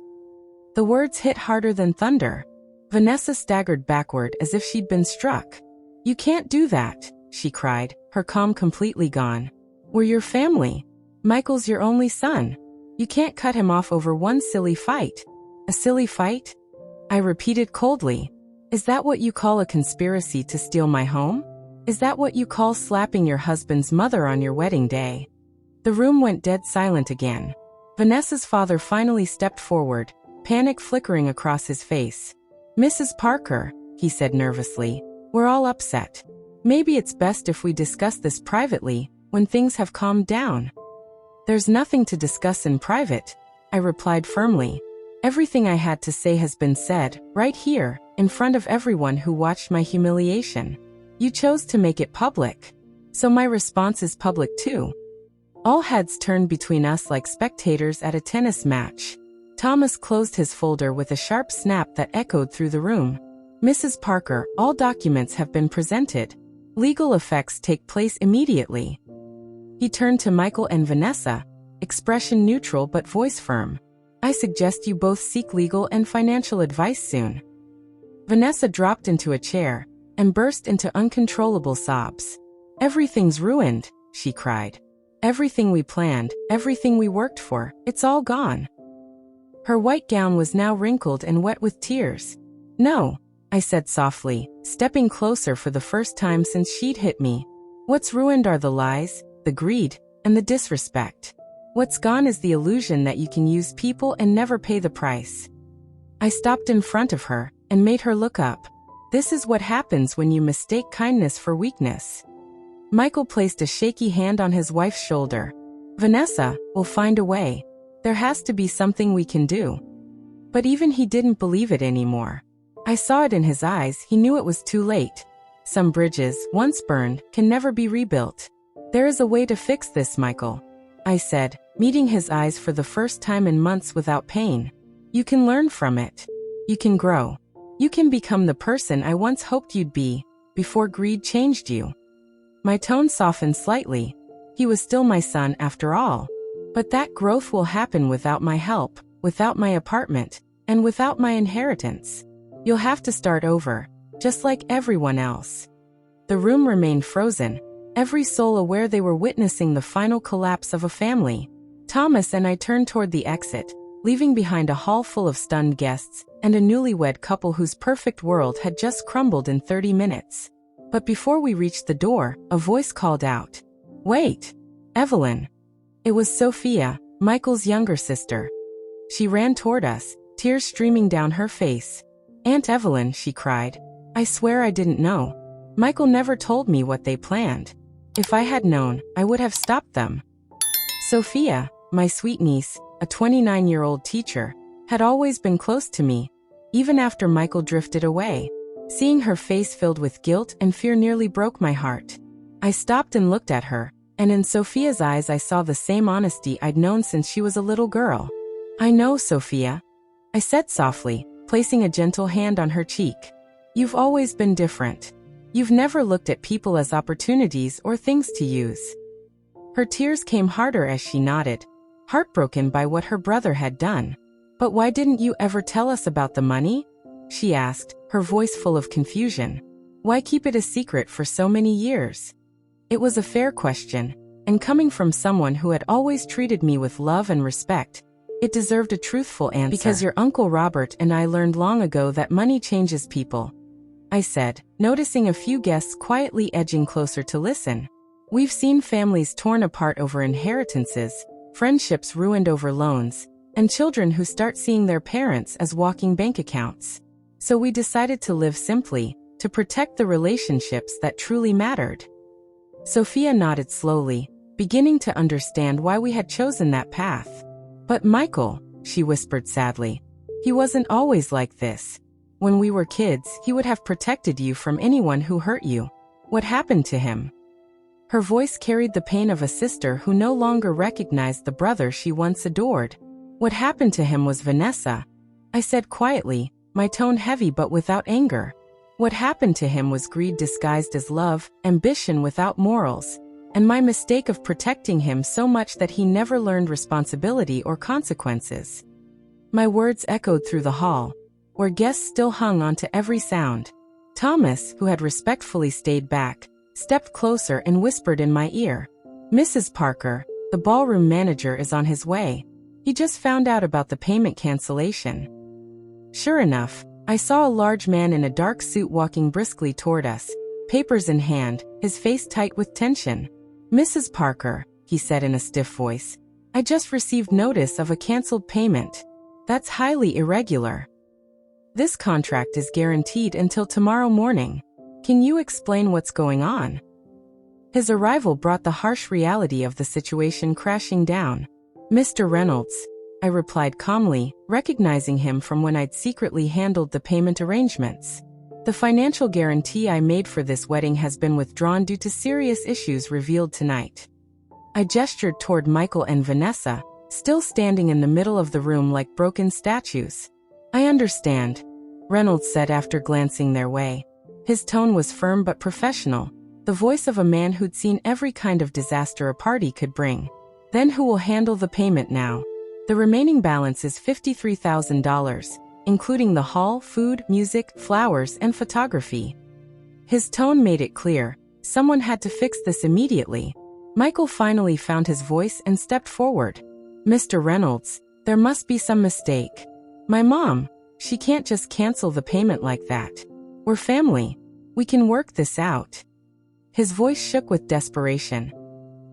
The words hit harder than thunder. Vanessa staggered backward as if she'd been struck. "You can't do that," she cried, her calm completely gone. "We're your family. Michael's your only son. You can't cut him off over one silly fight." "A silly fight?" I repeated coldly. "Is that what you call a conspiracy to steal my home? Is that what you call slapping your husband's mother on your wedding day?" The room went dead silent again. Vanessa's father finally stepped forward, panic flickering across his face. "Mrs. Parker," he said nervously, "we're all upset. Maybe it's best if we discuss this privately, when things have calmed down." "There's nothing to discuss in private," I replied firmly. "Everything I had to say has been said, right here, in front of everyone who watched my humiliation. You chose to make it public. So my response is public too." All heads turned between us like spectators at a tennis match. Thomas closed his folder with a sharp snap that echoed through the room. "Mrs. Parker, all documents have been presented. Legal effects take place immediately." He turned to Michael and Vanessa, expression neutral but voice firm. "I suggest you both seek legal and financial advice soon." Vanessa dropped into a chair and burst into uncontrollable sobs. "Everything's ruined," she cried. "Everything we planned, everything we worked for, it's all gone." Her white gown was now wrinkled and wet with tears. "No," I said softly, stepping closer for the first time since she'd hit me. "What's ruined are the lies, the greed, and the disrespect. What's gone is the illusion that you can use people and never pay the price." I stopped in front of her and made her look up. "This is what happens when you mistake kindness for weakness." Michael placed a shaky hand on his wife's shoulder. "Vanessa, we'll find a way. There has to be something we can do." But even he didn't believe it anymore. I saw it in his eyes. He knew it was too late. Some bridges, once burned, can never be rebuilt. "There is a way to fix this, Michael," I said, meeting his eyes for the first time in months without pain. "You can learn from it. You can grow. You can become the person I once hoped you'd be, before greed changed you." My tone softened slightly. He was still my son after all. But that growth will happen without my help, without my apartment, and without my inheritance. You'll have to start over, just like everyone else. The room remained frozen, every soul aware they were witnessing the final collapse of a family. Thomas and I turned toward the exit, leaving behind a hall full of stunned guests and a newlywed couple whose perfect world had just crumbled in 30 minutes. But before we reached the door, a voice called out, "Wait, Evelyn." It was Sophia, Michael's younger sister. She ran toward us, tears streaming down her face. "Aunt Evelyn," she cried. "I swear I didn't know. Michael never told me what they planned. If I had known, I would have stopped them." Sophia, my sweet niece, a 29-year-old teacher, had always been close to me, even after Michael drifted away. Seeing her face filled with guilt and fear nearly broke my heart. I stopped and looked at her, and in Sophia's eyes I saw the same honesty I'd known since she was a little girl. "I know, Sophia," I said softly, placing a gentle hand on her cheek. "You've always been different. You've never looked at people as opportunities or things to use." Her tears came harder as she nodded, heartbroken by what her brother had done. "But why didn't you ever tell us about the money?" she asked, her voice full of confusion. "Why keep it a secret for so many years?" It was a fair question, and coming from someone who had always treated me with love and respect, it deserved a truthful answer. "Because your Uncle Robert and I learned long ago that money changes people," I said, noticing a few guests quietly edging closer to listen. "We've seen families torn apart over inheritances, friendships ruined over loans, and children who start seeing their parents as walking bank accounts. So we decided to live simply, to protect the relationships that truly mattered." Sophia nodded slowly, beginning to understand why we had chosen that path. "But Michael," she whispered sadly, "he wasn't always like this. When we were kids, he would have protected you from anyone who hurt you. What happened to him?" Her voice carried the pain of a sister who no longer recognized the brother she once adored. "What happened to him was Vanessa," I said quietly, my tone heavy but without anger. "What happened to him was greed disguised as love, ambition without morals, and my mistake of protecting him so much that he never learned responsibility or consequences." My words echoed through the hall, where guests still hung on to every sound. Thomas, who had respectfully stayed back, stepped closer and whispered in my ear, "Mrs. Parker, the ballroom manager is on his way. He just found out about the payment cancellation." Sure enough, I saw a large man in a dark suit walking briskly toward us, papers in hand, his face tight with tension. "Mrs. Parker," he said in a stiff voice, "I just received notice of a canceled payment. That's highly irregular. This contract is guaranteed until tomorrow morning. Can you explain what's going on?" His arrival brought the harsh reality of the situation crashing down. "Mr. Reynolds," I replied calmly, recognizing him from when I'd secretly handled the payment arrangements. "The financial guarantee I made for this wedding has been withdrawn due to serious issues revealed tonight." I gestured toward Michael and Vanessa, still standing in the middle of the room like broken statues. "I understand," Reynolds said after glancing their way. His tone was firm but professional, the voice of a man who'd seen every kind of disaster a party could bring. "Then who will handle the payment now? The remaining balance is $53,000, including the hall, food, music, flowers, and photography." His tone made it clear, someone had to fix this immediately. Michael finally found his voice and stepped forward. "Mr. Reynolds, there must be some mistake. My mom, she can't just cancel the payment like that. We're family. We can work this out." His voice shook with desperation,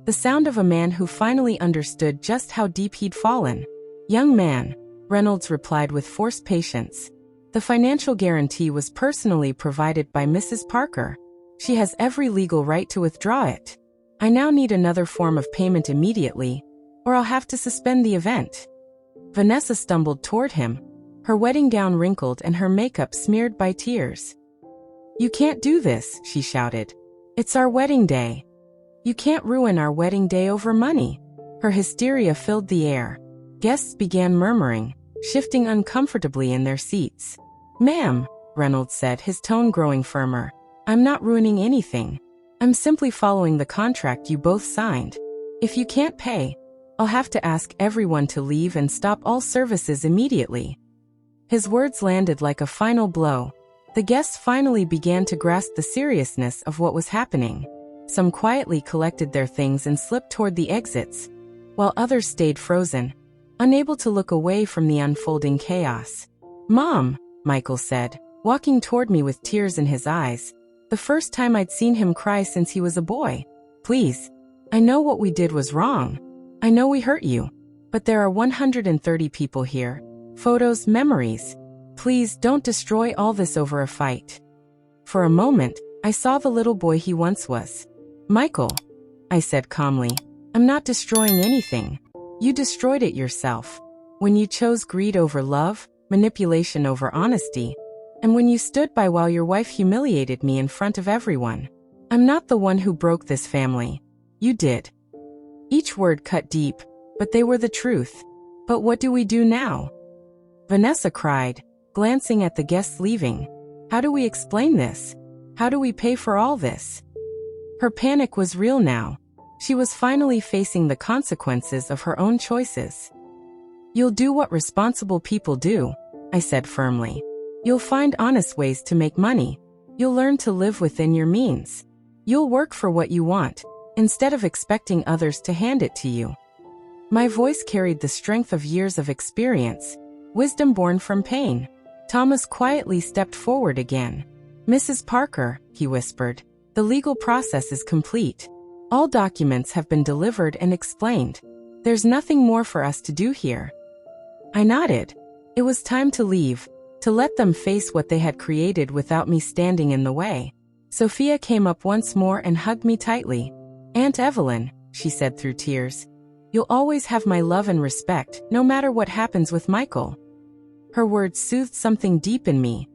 the sound of a man who finally understood just how deep he'd fallen. "Young man," Reynolds replied with forced patience, "the financial guarantee was personally provided by Mrs. Parker. She has every legal right to withdraw it. I now need another form of payment immediately, or I'll have to suspend the event." Vanessa stumbled toward him, her wedding gown wrinkled and her makeup smeared by tears. "You can't do this," she shouted. "It's our wedding day. You can't ruin our wedding day over money." Her hysteria filled the air. Guests began murmuring, shifting uncomfortably in their seats. "Ma'am," Reynolds said, his tone growing firmer, "I'm not ruining anything. I'm simply following the contract you both signed. If you can't pay, I'll have to ask everyone to leave and stop all services immediately." His words landed like a final blow. The guests finally began to grasp the seriousness of what was happening. Some quietly collected their things and slipped toward the exits, while others stayed frozen, unable to look away from the unfolding chaos. "Mom," Michael said, walking toward me with tears in his eyes, the first time I'd seen him cry since he was a boy. "Please, I know what we did was wrong. I know we hurt you. But there are 130 people here. Photos, memories. Please don't destroy all this over a fight. For a moment, I saw the little boy he once was. Michael, I said calmly, I'm not destroying anything. You destroyed it yourself. When you chose greed over love, manipulation over honesty, and when you stood by while your wife humiliated me in front of everyone. I'm not the one who broke this family. You did. Each word cut deep, but they were the truth. But what do we do now? Vanessa cried, glancing at the guests leaving. How do we explain this? How do we pay for all this? Her panic was real now. She was finally facing the consequences of her own choices. You'll do what responsible people do, I said firmly. You'll find honest ways to make money. You'll learn to live within your means. You'll work for what you want, instead of expecting others to hand it to you. My voice carried the strength of years of experience, wisdom born from pain. Thomas quietly stepped forward again. Mrs. Parker, he whispered, the legal process is complete. All documents have been delivered and explained. There's nothing more for us to do here. I nodded. It was time to leave, to let them face what they had created without me standing in the way. Sophia came up once more and hugged me tightly. Aunt Evelyn, she said through tears, you'll always have my love and respect, no matter what happens with Michael. Her words soothed something deep in me.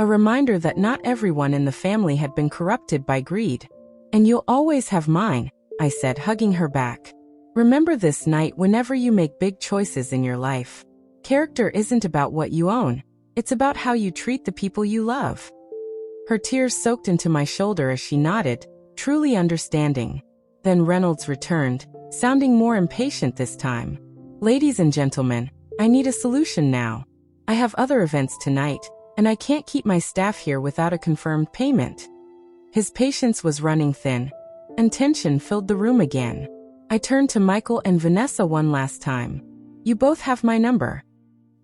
A reminder that not everyone in the family had been corrupted by greed. And you'll always have mine, I said, hugging her back. Remember this night whenever you make big choices in your life. Character isn't about what you own. It's about how you treat the people you love. Her tears soaked into my shoulder as she nodded, truly understanding. Then Reynolds returned, sounding more impatient this time. Ladies and gentlemen, I need a solution now. I have other events tonight, and I can't keep my staff here without a confirmed payment. His patience was running thin, and tension filled the room again. I turned to Michael and Vanessa one last time. You both have my number.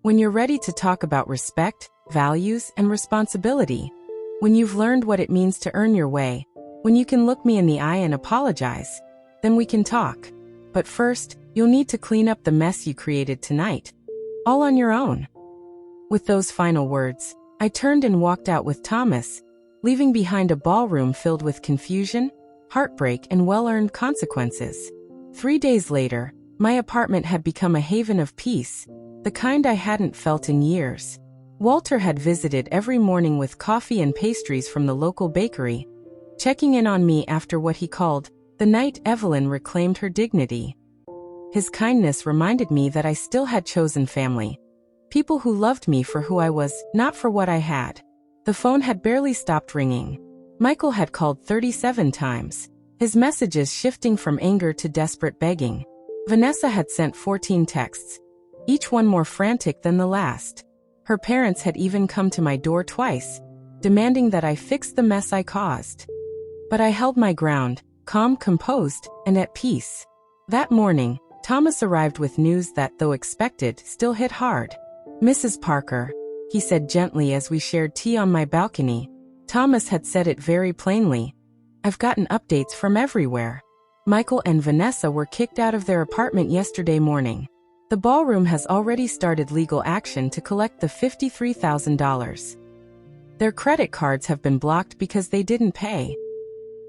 When you're ready to talk about respect, values, and responsibility, when you've learned what it means to earn your way, when you can look me in the eye and apologize, then we can talk. But first, you'll need to clean up the mess you created tonight. All on your own. With those final words, I turned and walked out with Thomas, leaving behind a ballroom filled with confusion, heartbreak, and well-earned consequences. 3 days later, my apartment had become a haven of peace, the kind I hadn't felt in years. Walter had visited every morning with coffee and pastries from the local bakery, checking in on me after what he called the night Evelyn reclaimed her dignity. His kindness reminded me that I still had chosen family. People who loved me for who I was, not for what I had. The phone had barely stopped ringing. Michael had called 37 times, his messages shifting from anger to desperate begging. Vanessa had sent 14 texts, each one more frantic than the last. Her parents had even come to my door twice, demanding that I fix the mess I caused. But I held my ground, calm, composed, and at peace. That morning, Thomas arrived with news that, though expected, still hit hard. Mrs. Parker, he said gently as we shared tea on my balcony. Thomas had said it very plainly. I've gotten updates from everywhere. Michael and Vanessa were kicked out of their apartment yesterday morning. The ballroom has already started legal action to collect the $53,000. Their credit cards have been blocked because they didn't pay.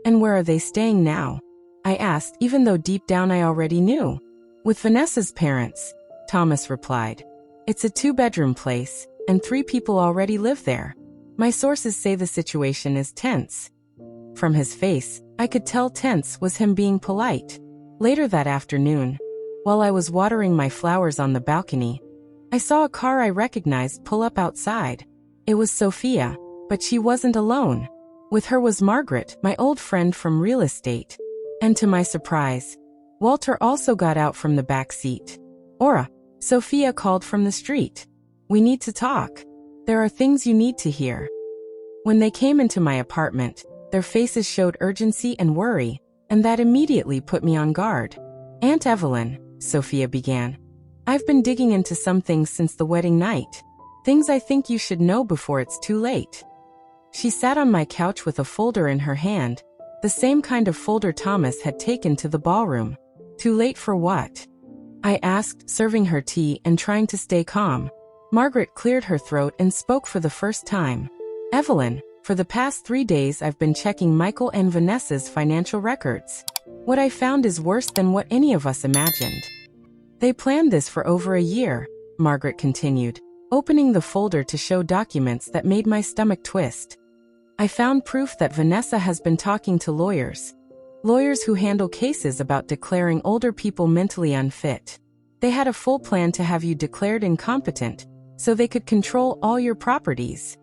And where are they staying now? I asked, even though deep down I already knew. With Vanessa's parents, Thomas replied. It's a 2-bedroom place, and 3 people already live there. My sources say the situation is tense. From his face, I could tell tense was him being polite. Later that afternoon, while I was watering my flowers on the balcony, I saw a car I recognized pull up outside. It was Sophia, but she wasn't alone. With her was Margaret, my old friend from real estate. And to my surprise, Walter also got out from the back seat. Ora, Sophia called from the street. We need to talk. There are things you need to hear. When they came into my apartment, their faces showed urgency and worry, and that immediately put me on guard. Aunt Evelyn, Sophia began. I've been digging into some things since the wedding night. Things I think you should know before it's too late. She sat on my couch with a folder in her hand, the same kind of folder Thomas had taken to the ballroom. Too late for what? I asked, serving her tea and trying to stay calm. Margaret cleared her throat and spoke for the first time. Evelyn, for the past 3 days I've been checking Michael and Vanessa's financial records. What I found is worse than what any of us imagined. They planned this for over a year, Margaret continued, opening the folder to show documents that made my stomach twist. I found proof that Vanessa has been talking to lawyers who handle cases about declaring older people mentally unfit. They had a full plan to have you declared incompetent, so they could control all your properties.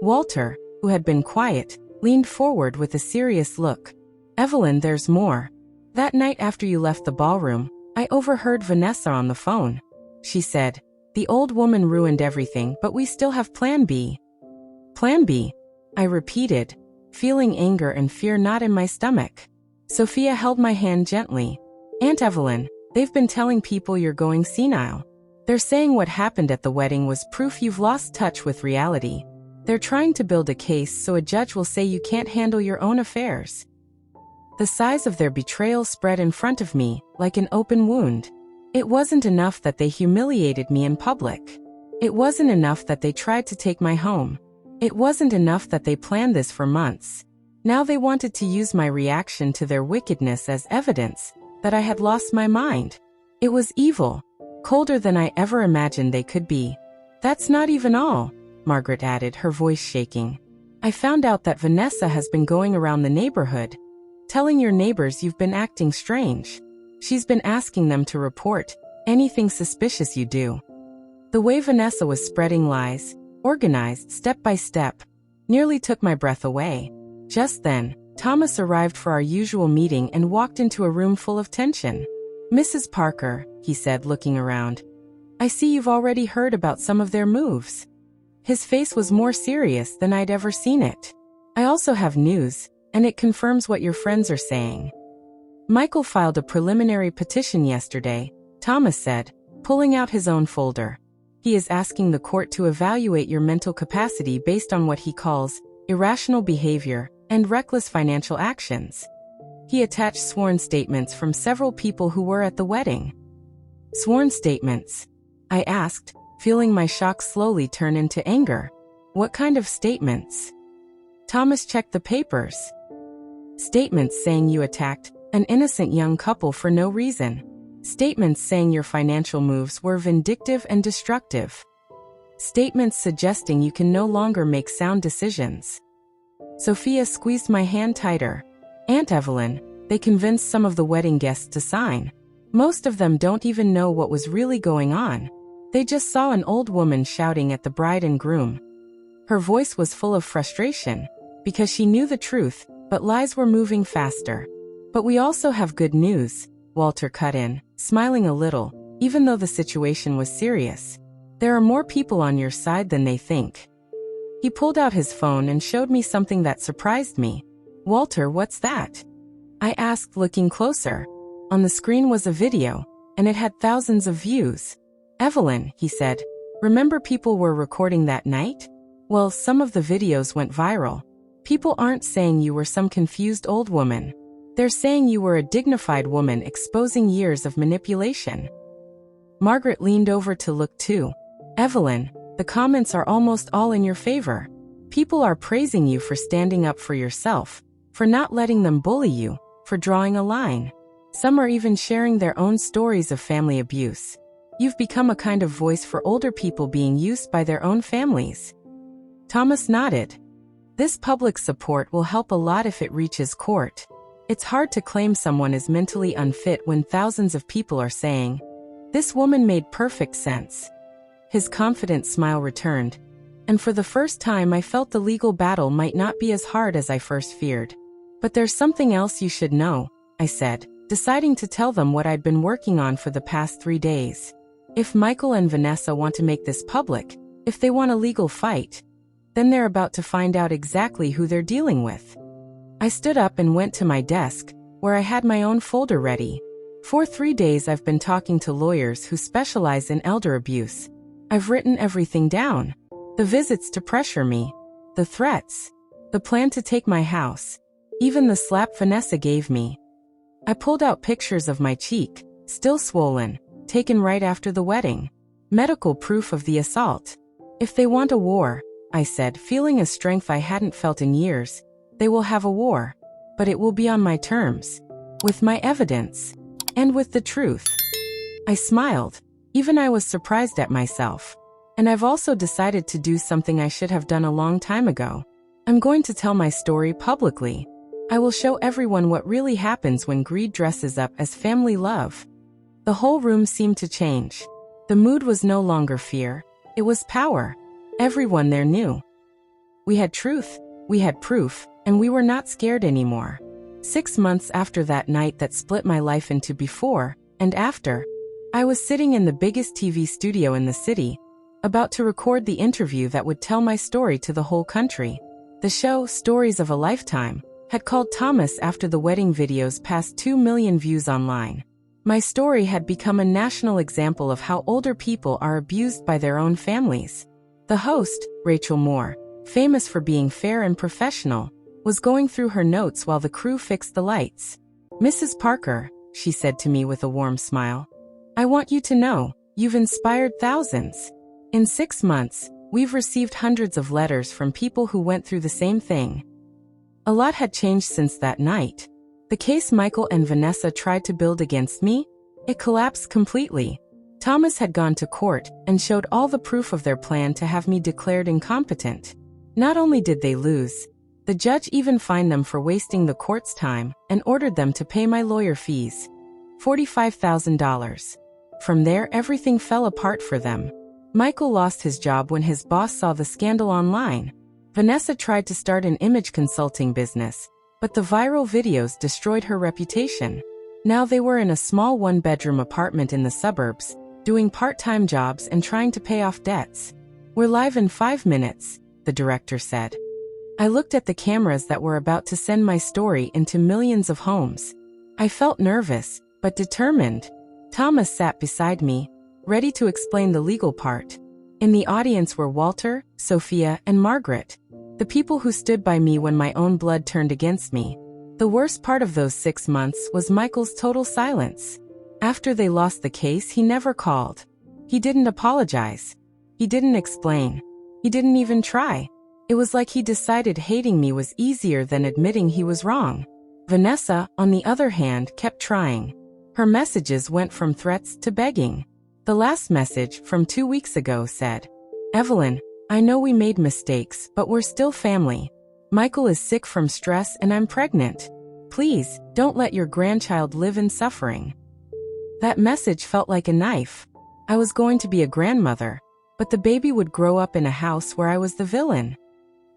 Walter, who had been quiet, leaned forward with a serious look. Evelyn, there's more. That night after you left the ballroom, I overheard Vanessa on the phone. She said, "The old woman ruined everything, but we still have Plan B." Plan B? I repeated, feeling anger and fear knot in my stomach. Sophia held my hand gently. "Aunt Evelyn, they've been telling people you're going senile. They're saying what happened at the wedding was proof you've lost touch with reality. They're trying to build a case so a judge will say you can't handle your own affairs." The size of their betrayal spread in front of me, like an open wound. It wasn't enough that they humiliated me in public. It wasn't enough that they tried to take my home. It wasn't enough that they planned this for months. Now they wanted to use my reaction to their wickedness as evidence that I had lost my mind. It was evil, colder than I ever imagined they could be. "That's not even all," Margaret added, her voice shaking. "I found out that Vanessa has been going around the neighborhood, telling your neighbors you've been acting strange. She's been asking them to report anything suspicious you do." The way Vanessa was spreading lies, organized step by step, nearly took my breath away. Just then, Thomas arrived for our usual meeting and walked into a room full of tension. "Mrs. Parker," he said, looking around, "I see you've already heard about some of their moves." His face was more serious than I'd ever seen it. "I also have news, and it confirms what your friends are saying. Michael filed a preliminary petition yesterday," Thomas said, pulling out his own folder. "He is asking the court to evaluate your mental capacity based on what he calls irrational behavior and reckless financial actions." He attached sworn statements from several people who were at the wedding. "Sworn statements?" I asked, feeling my shock slowly turn into anger. "What kind of statements?" Thomas checked the papers. "Statements saying you attacked an innocent young couple for no reason. Statements saying your financial moves were vindictive and destructive. Statements suggesting you can no longer make sound decisions." Sophia squeezed my hand tighter. "Aunt Evelyn, they convinced some of the wedding guests to sign. Most of them don't even know what was really going on. They just saw an old woman shouting at the bride and groom." Her voice was full of frustration, because she knew the truth, but lies were moving faster. "But we also have good news," Walter cut in, smiling a little, even though the situation was serious. "There are more people on your side than they think." He pulled out his phone and showed me something that surprised me. "Walter, what's that?" I asked, looking closer. On the screen was a video, and it had thousands of views. "Evelyn," he said, "remember people were recording that night? Well, some of the videos went viral. People aren't saying you were some confused old woman. They're saying you were a dignified woman exposing years of manipulation." Margaret leaned over to look too. "Evelyn, the comments are almost all in your favor. People are praising you for standing up for yourself, for not letting them bully you, for drawing a line. Some are even sharing their own stories of family abuse. You've become a kind of voice for older people being used by their own families." Thomas nodded. "This public support will help a lot if it reaches court. It's hard to claim someone is mentally unfit when thousands of people are saying, 'This woman made perfect sense.'" His confident smile returned, and for the first time I felt the legal battle might not be as hard as I first feared. "But there's something else you should know," I said, deciding to tell them what I'd been working on for the past 3 days. "If Michael and Vanessa want to make this public, if they want a legal fight, then they're about to find out exactly who they're dealing with." I stood up and went to my desk, where I had my own folder ready. For 3 days I've been talking to lawyers who specialize in elder abuse. I've written everything down. The visits to pressure me, the threats, the plan to take my house, even the slap Vanessa gave me. I pulled out pictures of my cheek, still swollen, taken right after the wedding. Medical proof of the assault. If they want a war, I said, feeling a strength I hadn't felt in years, they will have a war. But it will be on my terms. With my evidence. And with the truth. I smiled. Even I was surprised at myself. And I've also decided to do something I should have done a long time ago. I'm going to tell my story publicly. I will show everyone what really happens when greed dresses up as family love. The whole room seemed to change. The mood was no longer fear. It was power. Everyone there knew. We had truth, we had proof, and we were not scared anymore. 6 months after that night that split my life into before and after, I was sitting in the biggest TV studio in the city, about to record the interview that would tell my story to the whole country. The show, Stories of a Lifetime, had called Thomas after the wedding videos passed 2 million views online. My story had become a national example of how older people are abused by their own families. The host, Rachel Moore, famous for being fair and professional, was going through her notes while the crew fixed the lights. "Mrs. Parker," she said to me with a warm smile, "I want you to know, you've inspired thousands. In 6 months, we've received hundreds of letters from people who went through the same thing." A lot had changed since that night. The case Michael and Vanessa tried to build against me, it collapsed completely. Thomas had gone to court and showed all the proof of their plan to have me declared incompetent. Not only did they lose, the judge even fined them for wasting the court's time and ordered them to pay my lawyer fees. $45,000. From there, everything fell apart for them. Michael lost his job when his boss saw the scandal online. Vanessa tried to start an image consulting business, but the viral videos destroyed her reputation. Now they were in a small one-bedroom apartment in the suburbs, doing part-time jobs and trying to pay off debts. "We're live in 5 minutes, the director said. I looked at the cameras that were about to send my story into millions of homes. I felt nervous, but determined. Thomas sat beside me, ready to explain the legal part. In the audience were Walter, Sophia, and Margaret, the people who stood by me when my own blood turned against me. The worst part of those 6 months was Michael's total silence. After they lost the case, he never called. He didn't apologize. He didn't explain. He didn't even try. It was like he decided hating me was easier than admitting he was wrong. Vanessa, on the other hand, kept trying. Her messages went from threats to begging. The last message, from 2 weeks ago, said, "Evelyn, I know we made mistakes, but we're still family. Michael is sick from stress and I'm pregnant. Please, don't let your grandchild live in suffering." That message felt like a knife. I was going to be a grandmother, but the baby would grow up in a house where I was the villain.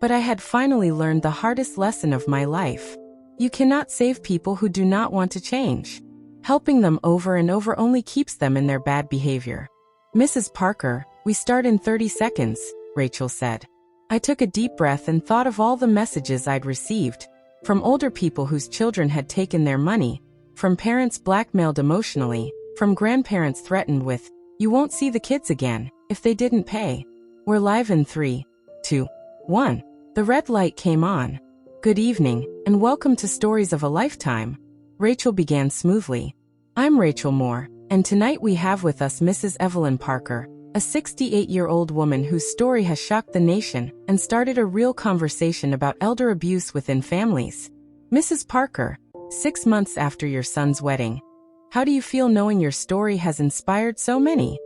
But I had finally learned the hardest lesson of my life. You cannot save people who do not want to change. Helping them over and over only keeps them in their bad behavior. "Mrs. Parker, we start in 30 seconds, Rachel said. I took a deep breath and thought of all the messages I'd received, from older people whose children had taken their money, from parents blackmailed emotionally, from grandparents threatened with, "You won't see the kids again," if they didn't pay. "We're live in 3, 2, 1. The red light came on. "Good evening, and welcome to Stories of a Lifetime," Rachel began smoothly. "I'm Rachel Moore, and tonight we have with us Mrs. Evelyn Parker, a 68-year-old woman whose story has shocked the nation and started a real conversation about elder abuse within families. Mrs. Parker, 6 months after your son's wedding, how do you feel knowing your story has inspired so many?"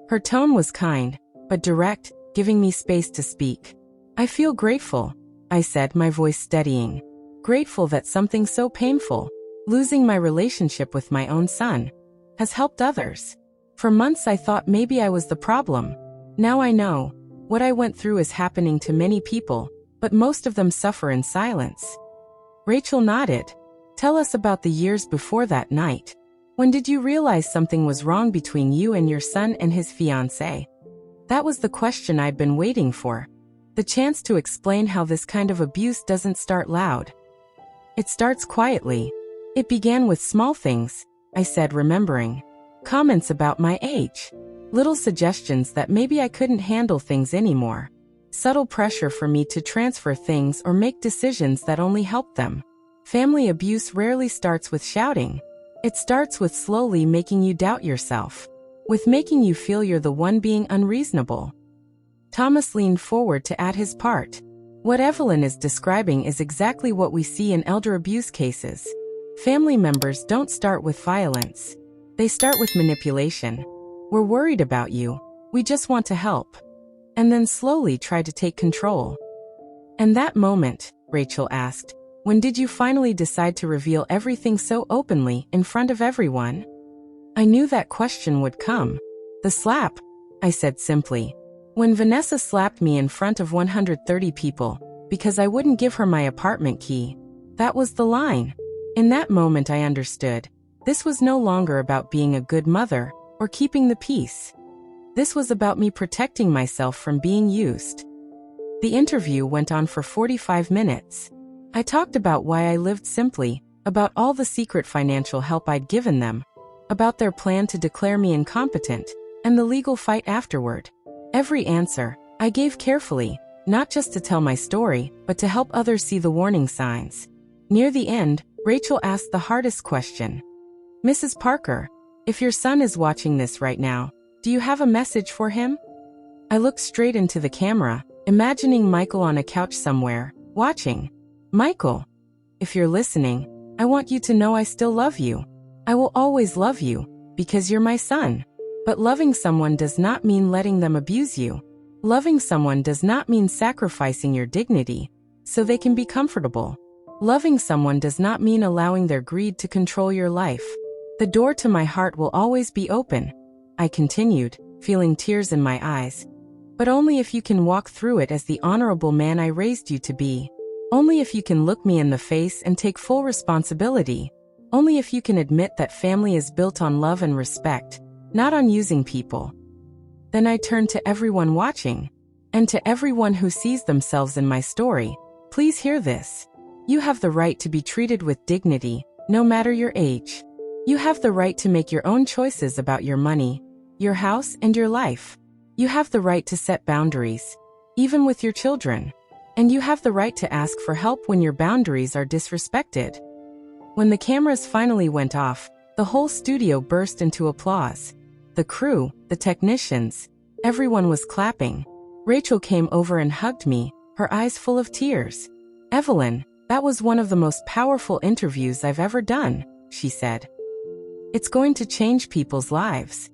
Her tone was kind, but direct, giving me space to speak. "I feel grateful," I said, my voice steadying. "Grateful that something so painful, losing my relationship with my own son, has helped others. For months I thought maybe I was the problem. Now I know, what I went through is happening to many people, but most of them suffer in silence." Rachel nodded. "Tell us about the years before that night. When did you realize something was wrong between you and your son and his fiancée?" That was the question I'd been waiting for. The chance to explain how this kind of abuse doesn't start loud. It starts quietly. "It began with small things," I said, remembering. "Comments about my age. Little suggestions that maybe I couldn't handle things anymore. Subtle pressure for me to transfer things or make decisions that only helped them. Family abuse rarely starts with shouting. It starts with slowly making you doubt yourself. with making you feel you're the one being unreasonable. Thomas leaned forward to add his part. What Evelyn is describing is exactly what we see in elder abuse cases. Family members don't start with violence. They start with manipulation. We're worried about you. We just want to help. And then slowly try to take control. And that moment, Rachel asked, when did you finally decide to reveal everything so openly in front of everyone? I knew that question would come. The slap, I said simply. When Vanessa slapped me in front of 130 people, because I wouldn't give her my apartment key, that was the line. In that moment I understood. This was no longer about being a good mother or keeping the peace. This was about me protecting myself from being used. The interview went on for 45 minutes. I talked about why I lived simply, about all the secret financial help I'd given them, about their plan to declare me incompetent, and the legal fight afterward. Every answer I gave carefully, not just to tell my story, but to help others see the warning signs. Near the end, Rachel asked the hardest question. Mrs. Parker, if your son is watching this right now, do you have a message for him? I looked straight into the camera, imagining Michael on a couch somewhere, watching. Michael, if you're listening, I want you to know I still love you. I will always love you, because you're my son. But loving someone does not mean letting them abuse you. Loving someone does not mean sacrificing your dignity, so they can be comfortable. Loving someone does not mean allowing their greed to control your life. The door to my heart will always be open, I continued, feeling tears in my eyes. But only if you can walk through it as the honorable man I raised you to be. Only if you can look me in the face and take full responsibility. Only if you can admit that family is built on love and respect, not on using people. Then I turned to everyone watching, and to everyone who sees themselves in my story. Please hear this. You have the right to be treated with dignity, no matter your age. You have the right to make your own choices about your money, your house, and your life. You have the right to set boundaries, even with your children. And you have the right to ask for help when your boundaries are disrespected. When the cameras finally went off, the whole studio burst into applause. The crew, the technicians, everyone was clapping. Rachel came over and hugged me, her eyes full of tears. Evelyn, that was one of the most powerful interviews I've ever done, she said. It's going to change people's lives.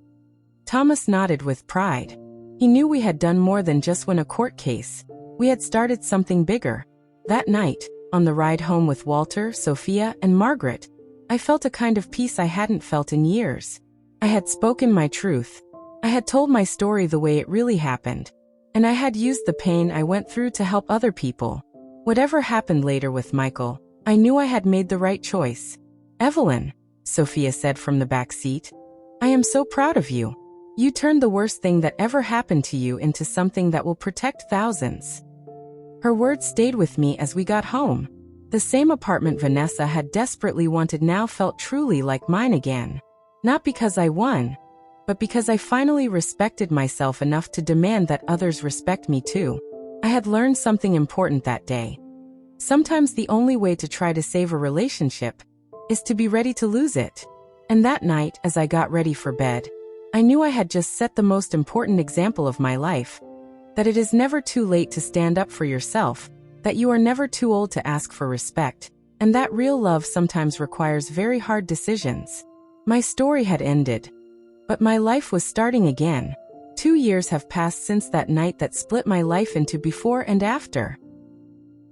Thomas nodded with pride. He knew we had done more than just win a court case. We had started something bigger. That night, on the ride home with Walter, Sophia, and Margaret, I felt a kind of peace I hadn't felt in years. I had spoken my truth. I had told my story the way it really happened. And I had used the pain I went through to help other people. Whatever happened later with Michael, I knew I had made the right choice. Evelyn, Sophia said from the back seat, I am so proud of you. You turned the worst thing that ever happened to you into something that will protect thousands. Her words stayed with me as we got home. The same apartment Vanessa had desperately wanted now felt truly like mine again. Not because I won, but because I finally respected myself enough to demand that others respect me too. I had learned something important that day. Sometimes the only way to try to save a relationship is to be ready to lose it. And that night, as I got ready for bed, I knew I had just set the most important example of my life. That it is never too late to stand up for yourself, that you are never too old to ask for respect, and that real love sometimes requires very hard decisions. My story had ended, but my life was starting again. 2 years have passed since that night that split my life into before and after.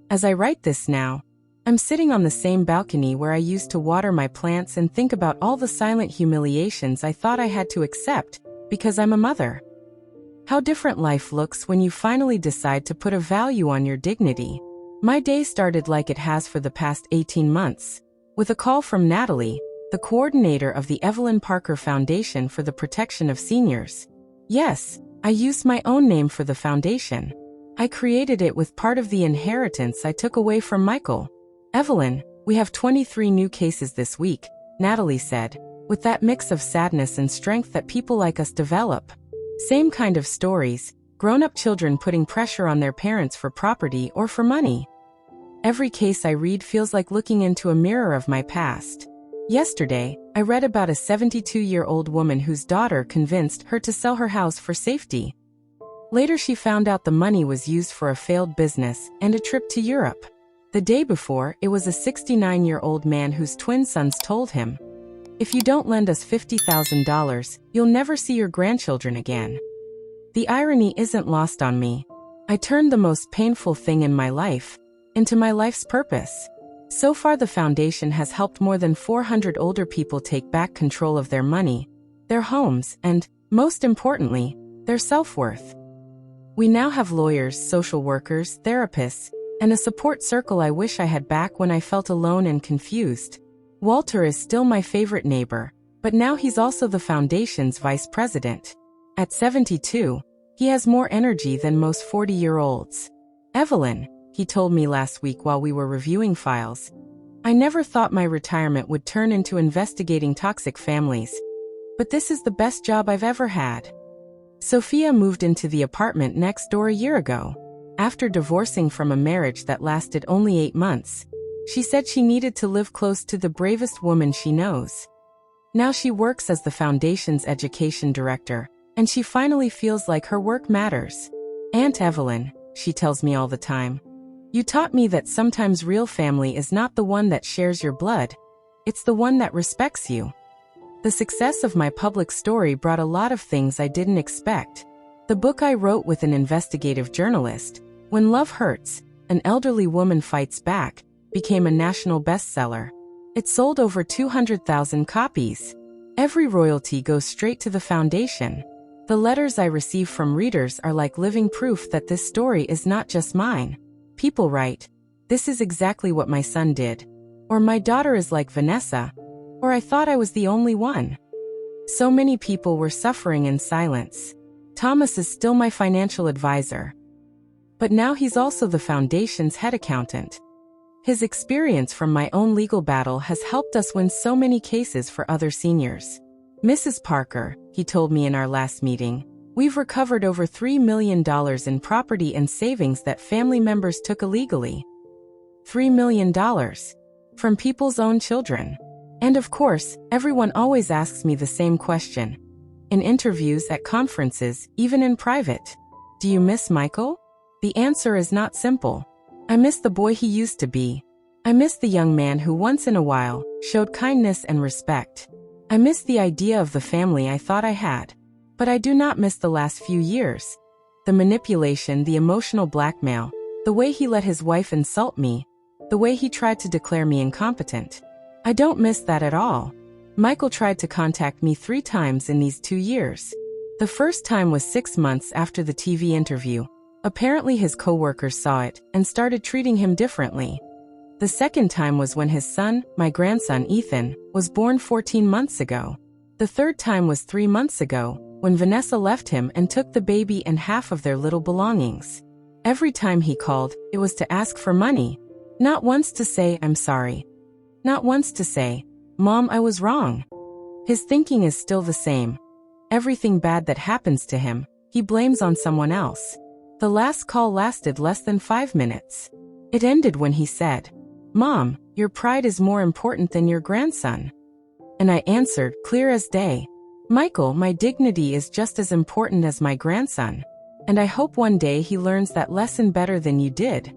As I write this now, I'm sitting on the same balcony where I used to water my plants and think about all the silent humiliations I thought I had to accept because I'm a mother. How different life looks when you finally decide to put a value on your dignity. My day started like it has for the past 18 months, with a call from Natalie, the coordinator of the Evelyn Parker Foundation for the Protection of Seniors. Yes, I used my own name for the foundation. I created it with part of the inheritance I took away from Michael. Evelyn, we have 23 new cases this week, Natalie said, with that mix of sadness and strength that people like us develop. Same kind of stories, grown-up children putting pressure on their parents for property or for money. Every case I read feels like looking into a mirror of my past. Yesterday, I read about a 72-year-old woman whose daughter convinced her to sell her house for safety. Later she found out the money was used for a failed business and a trip to Europe. The day before, it was a 69-year-old man whose twin sons told him, "If you don't lend us $50,000, you'll never see your grandchildren again." The irony isn't lost on me. I turned the most painful thing in my life into my life's purpose. So far, the foundation has helped more than 400 older people take back control of their money, their homes, and, most importantly, their self-worth. We now have lawyers, social workers, therapists, and a support circle I wish I had back when I felt alone and confused. Walter is still my favorite neighbor, but now he's also the foundation's vice president. At 72, he has more energy than most 40-year-olds. "Evelyn," he told me last week while we were reviewing files, "I never thought my retirement would turn into investigating toxic families. But this is the best job I've ever had." Sophia moved into the apartment next door a year ago. After divorcing from a marriage that lasted only 8 months, she said she needed to live close to the bravest woman she knows. Now she works as the foundation's education director, and she finally feels like her work matters. "Aunt Evelyn," she tells me all the time, "you taught me that sometimes real family is not the one that shares your blood, it's the one that respects you." The success of my public story brought a lot of things I didn't expect. The book I wrote with an investigative journalist, When Love Hurts, An Elderly Woman Fights Back, became a national bestseller. It sold over 200,000 copies. Every royalty goes straight to the foundation. The letters I receive from readers are like living proof that this story is not just mine. People write, "This is exactly what my son did," or "My daughter is like Vanessa," or "I thought I was the only one." So many people were suffering in silence. Thomas is still my financial advisor. But now he's also the foundation's head accountant. His experience from my own legal battle has helped us win so many cases for other seniors. "Mrs. Parker," he told me in our last meeting, "we've recovered over $3 million in property and savings that family members took illegally." $3 million. From people's own children. And of course, everyone always asks me the same question. In interviews, at conferences, even in private. "Do you miss Michael?" The answer is not simple. I miss the boy he used to be. I miss the young man who once in a while showed kindness and respect. I miss the idea of the family I thought I had. But I do not miss the last few years. The manipulation, the emotional blackmail, the way he let his wife insult me, the way he tried to declare me incompetent. I don't miss that at all. Michael tried to contact me 3 times in these 2 years. The first time was 6 months after the TV interview. Apparently his coworkers saw it and started treating him differently. The second time was when his son, my grandson Ethan, was born 14 months ago. The third time was 3 months ago, when Vanessa left him and took the baby and half of their little belongings. Every time he called, it was to ask for money. Not once to say, "I'm sorry." Not once to say, "Mom, I was wrong." His thinking is still the same. Everything bad that happens to him, he blames on someone else. The last call lasted less than 5 minutes. It ended when he said, "Mom, your pride is more important than your grandson." And I answered, clear as day, "Michael, my dignity is just as important as my grandson. And I hope one day he learns that lesson better than you did."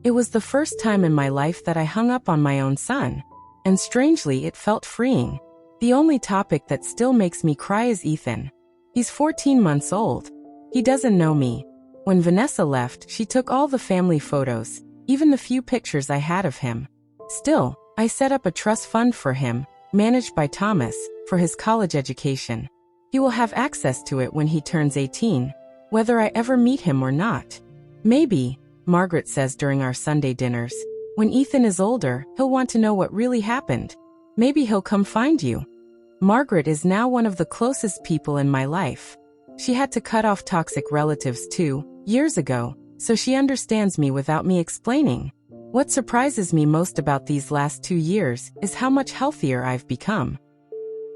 It was the first time in my life that I hung up on my own son. And strangely, it felt freeing. The only topic that still makes me cry is Ethan. He's 14 months old. He doesn't know me. When Vanessa left, she took all the family photos, even the few pictures I had of him. Still, I set up a trust fund for him, managed by Thomas, for his college education. He will have access to it when he turns 18, whether I ever meet him or not. Maybe, Margaret says during our Sunday dinners, when Ethan is older, he'll want to know what really happened. Maybe he'll come find you. Margaret is now one of the closest people in my life. She had to cut off toxic relatives 2 years ago, so she understands me without me explaining. What surprises me most about these last 2 years is how much healthier I've become.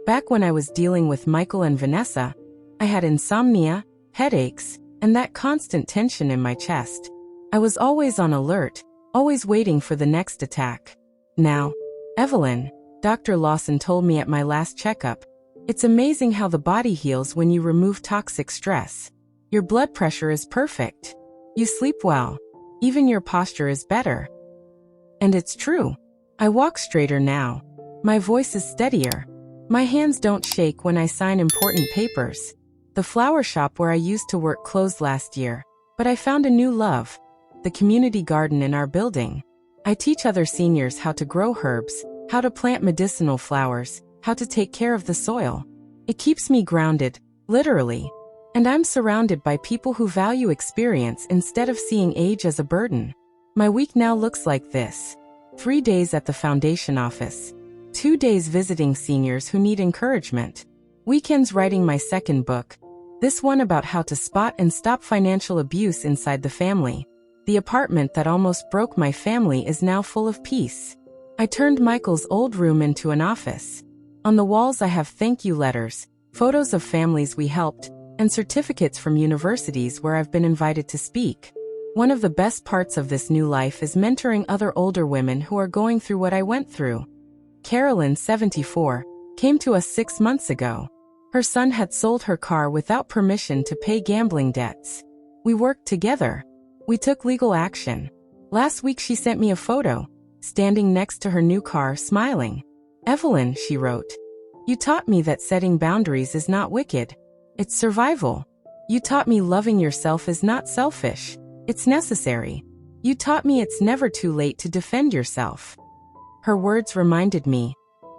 Back when I was dealing with Michael and Vanessa, I had insomnia, headaches, and that constant tension in my chest. I was always on alert, always waiting for the next attack. Now, Evelyn, Dr. Lawson told me at my last checkup. It's amazing how the body heals when you remove toxic stress. Your blood pressure is perfect. You sleep well. Even your posture is better. And it's true. I walk straighter now. My voice is steadier. My hands don't shake when I sign important papers. The flower shop where I used to work closed last year, but I found a new love. The community garden in our building. I teach other seniors how to grow herbs, how to plant medicinal flowers, how to take care of the soil. It keeps me grounded, literally. And I'm surrounded by people who value experience instead of seeing age as a burden. My week now looks like this. 3 days at the foundation office. 2 days visiting seniors who need encouragement. Weekends writing my second book. This one about how to spot and stop financial abuse inside the family. The apartment that almost broke my family is now full of peace. I turned Michael's old room into an office. On the walls I have thank you letters, photos of families we helped, and certificates from universities where I've been invited to speak. One of the best parts of this new life is mentoring other older women who are going through what I went through. Carolyn, 74, came to us 6 months ago. Her son had sold her car without permission to pay gambling debts. We worked together. We took legal action. Last week she sent me a photo, standing next to her new car, smiling. Evelyn, she wrote, you taught me that setting boundaries is not wicked. It's survival. You taught me loving yourself is not selfish. It's necessary. You taught me it's never too late to defend yourself. Her words reminded me,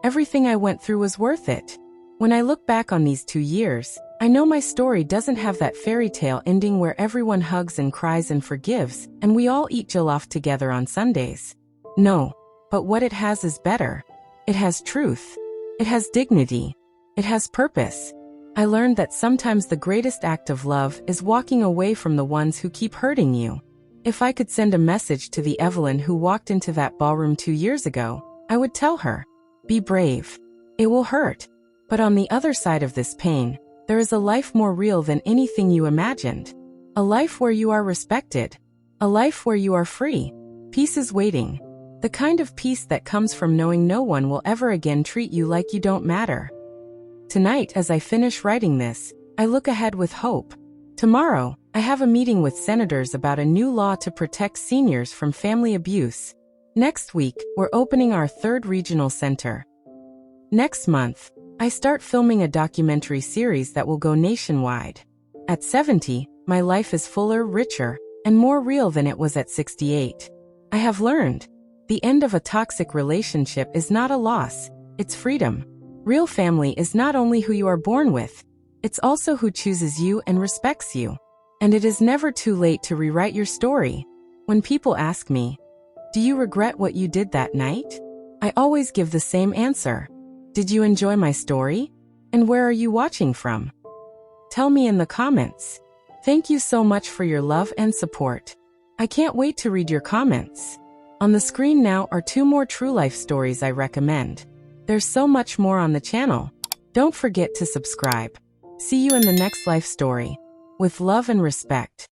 everything I went through was worth it. When I look back on these 2 years, I know my story doesn't have that fairy tale ending where everyone hugs and cries and forgives, and we all eat jollof together on Sundays. No, but what it has is better. It has truth. It has dignity. It has purpose. I learned that sometimes the greatest act of love is walking away from the ones who keep hurting you. If I could send a message to the Evelyn who walked into that ballroom 2 years ago, I would tell her, be brave. It will hurt. But on the other side of this pain, there is a life more real than anything you imagined. A life where you are respected. A life where you are free. Peace is waiting. The kind of peace that comes from knowing no one will ever again treat you like you don't matter. Tonight, as I finish writing this, I look ahead with hope. Tomorrow, I have a meeting with senators about a new law to protect seniors from family abuse. Next week, we're opening our 3rd regional center. Next month, I start filming a documentary series that will go nationwide. At 70, my life is fuller, richer, and more real than it was at 68. I have learned. The end of a toxic relationship is not a loss, it's freedom. Real family is not only who you are born with, it's also who chooses you and respects you. And it is never too late to rewrite your story. When people ask me, do you regret what you did that night? I always give the same answer. Did you enjoy my story? And where are you watching from? Tell me in the comments. Thank you so much for your love and support. I can't wait to read your comments. On the screen now are 2 more true life stories I recommend. There's so much more on the channel. Don't forget to subscribe. See you in the next life story. With love and respect.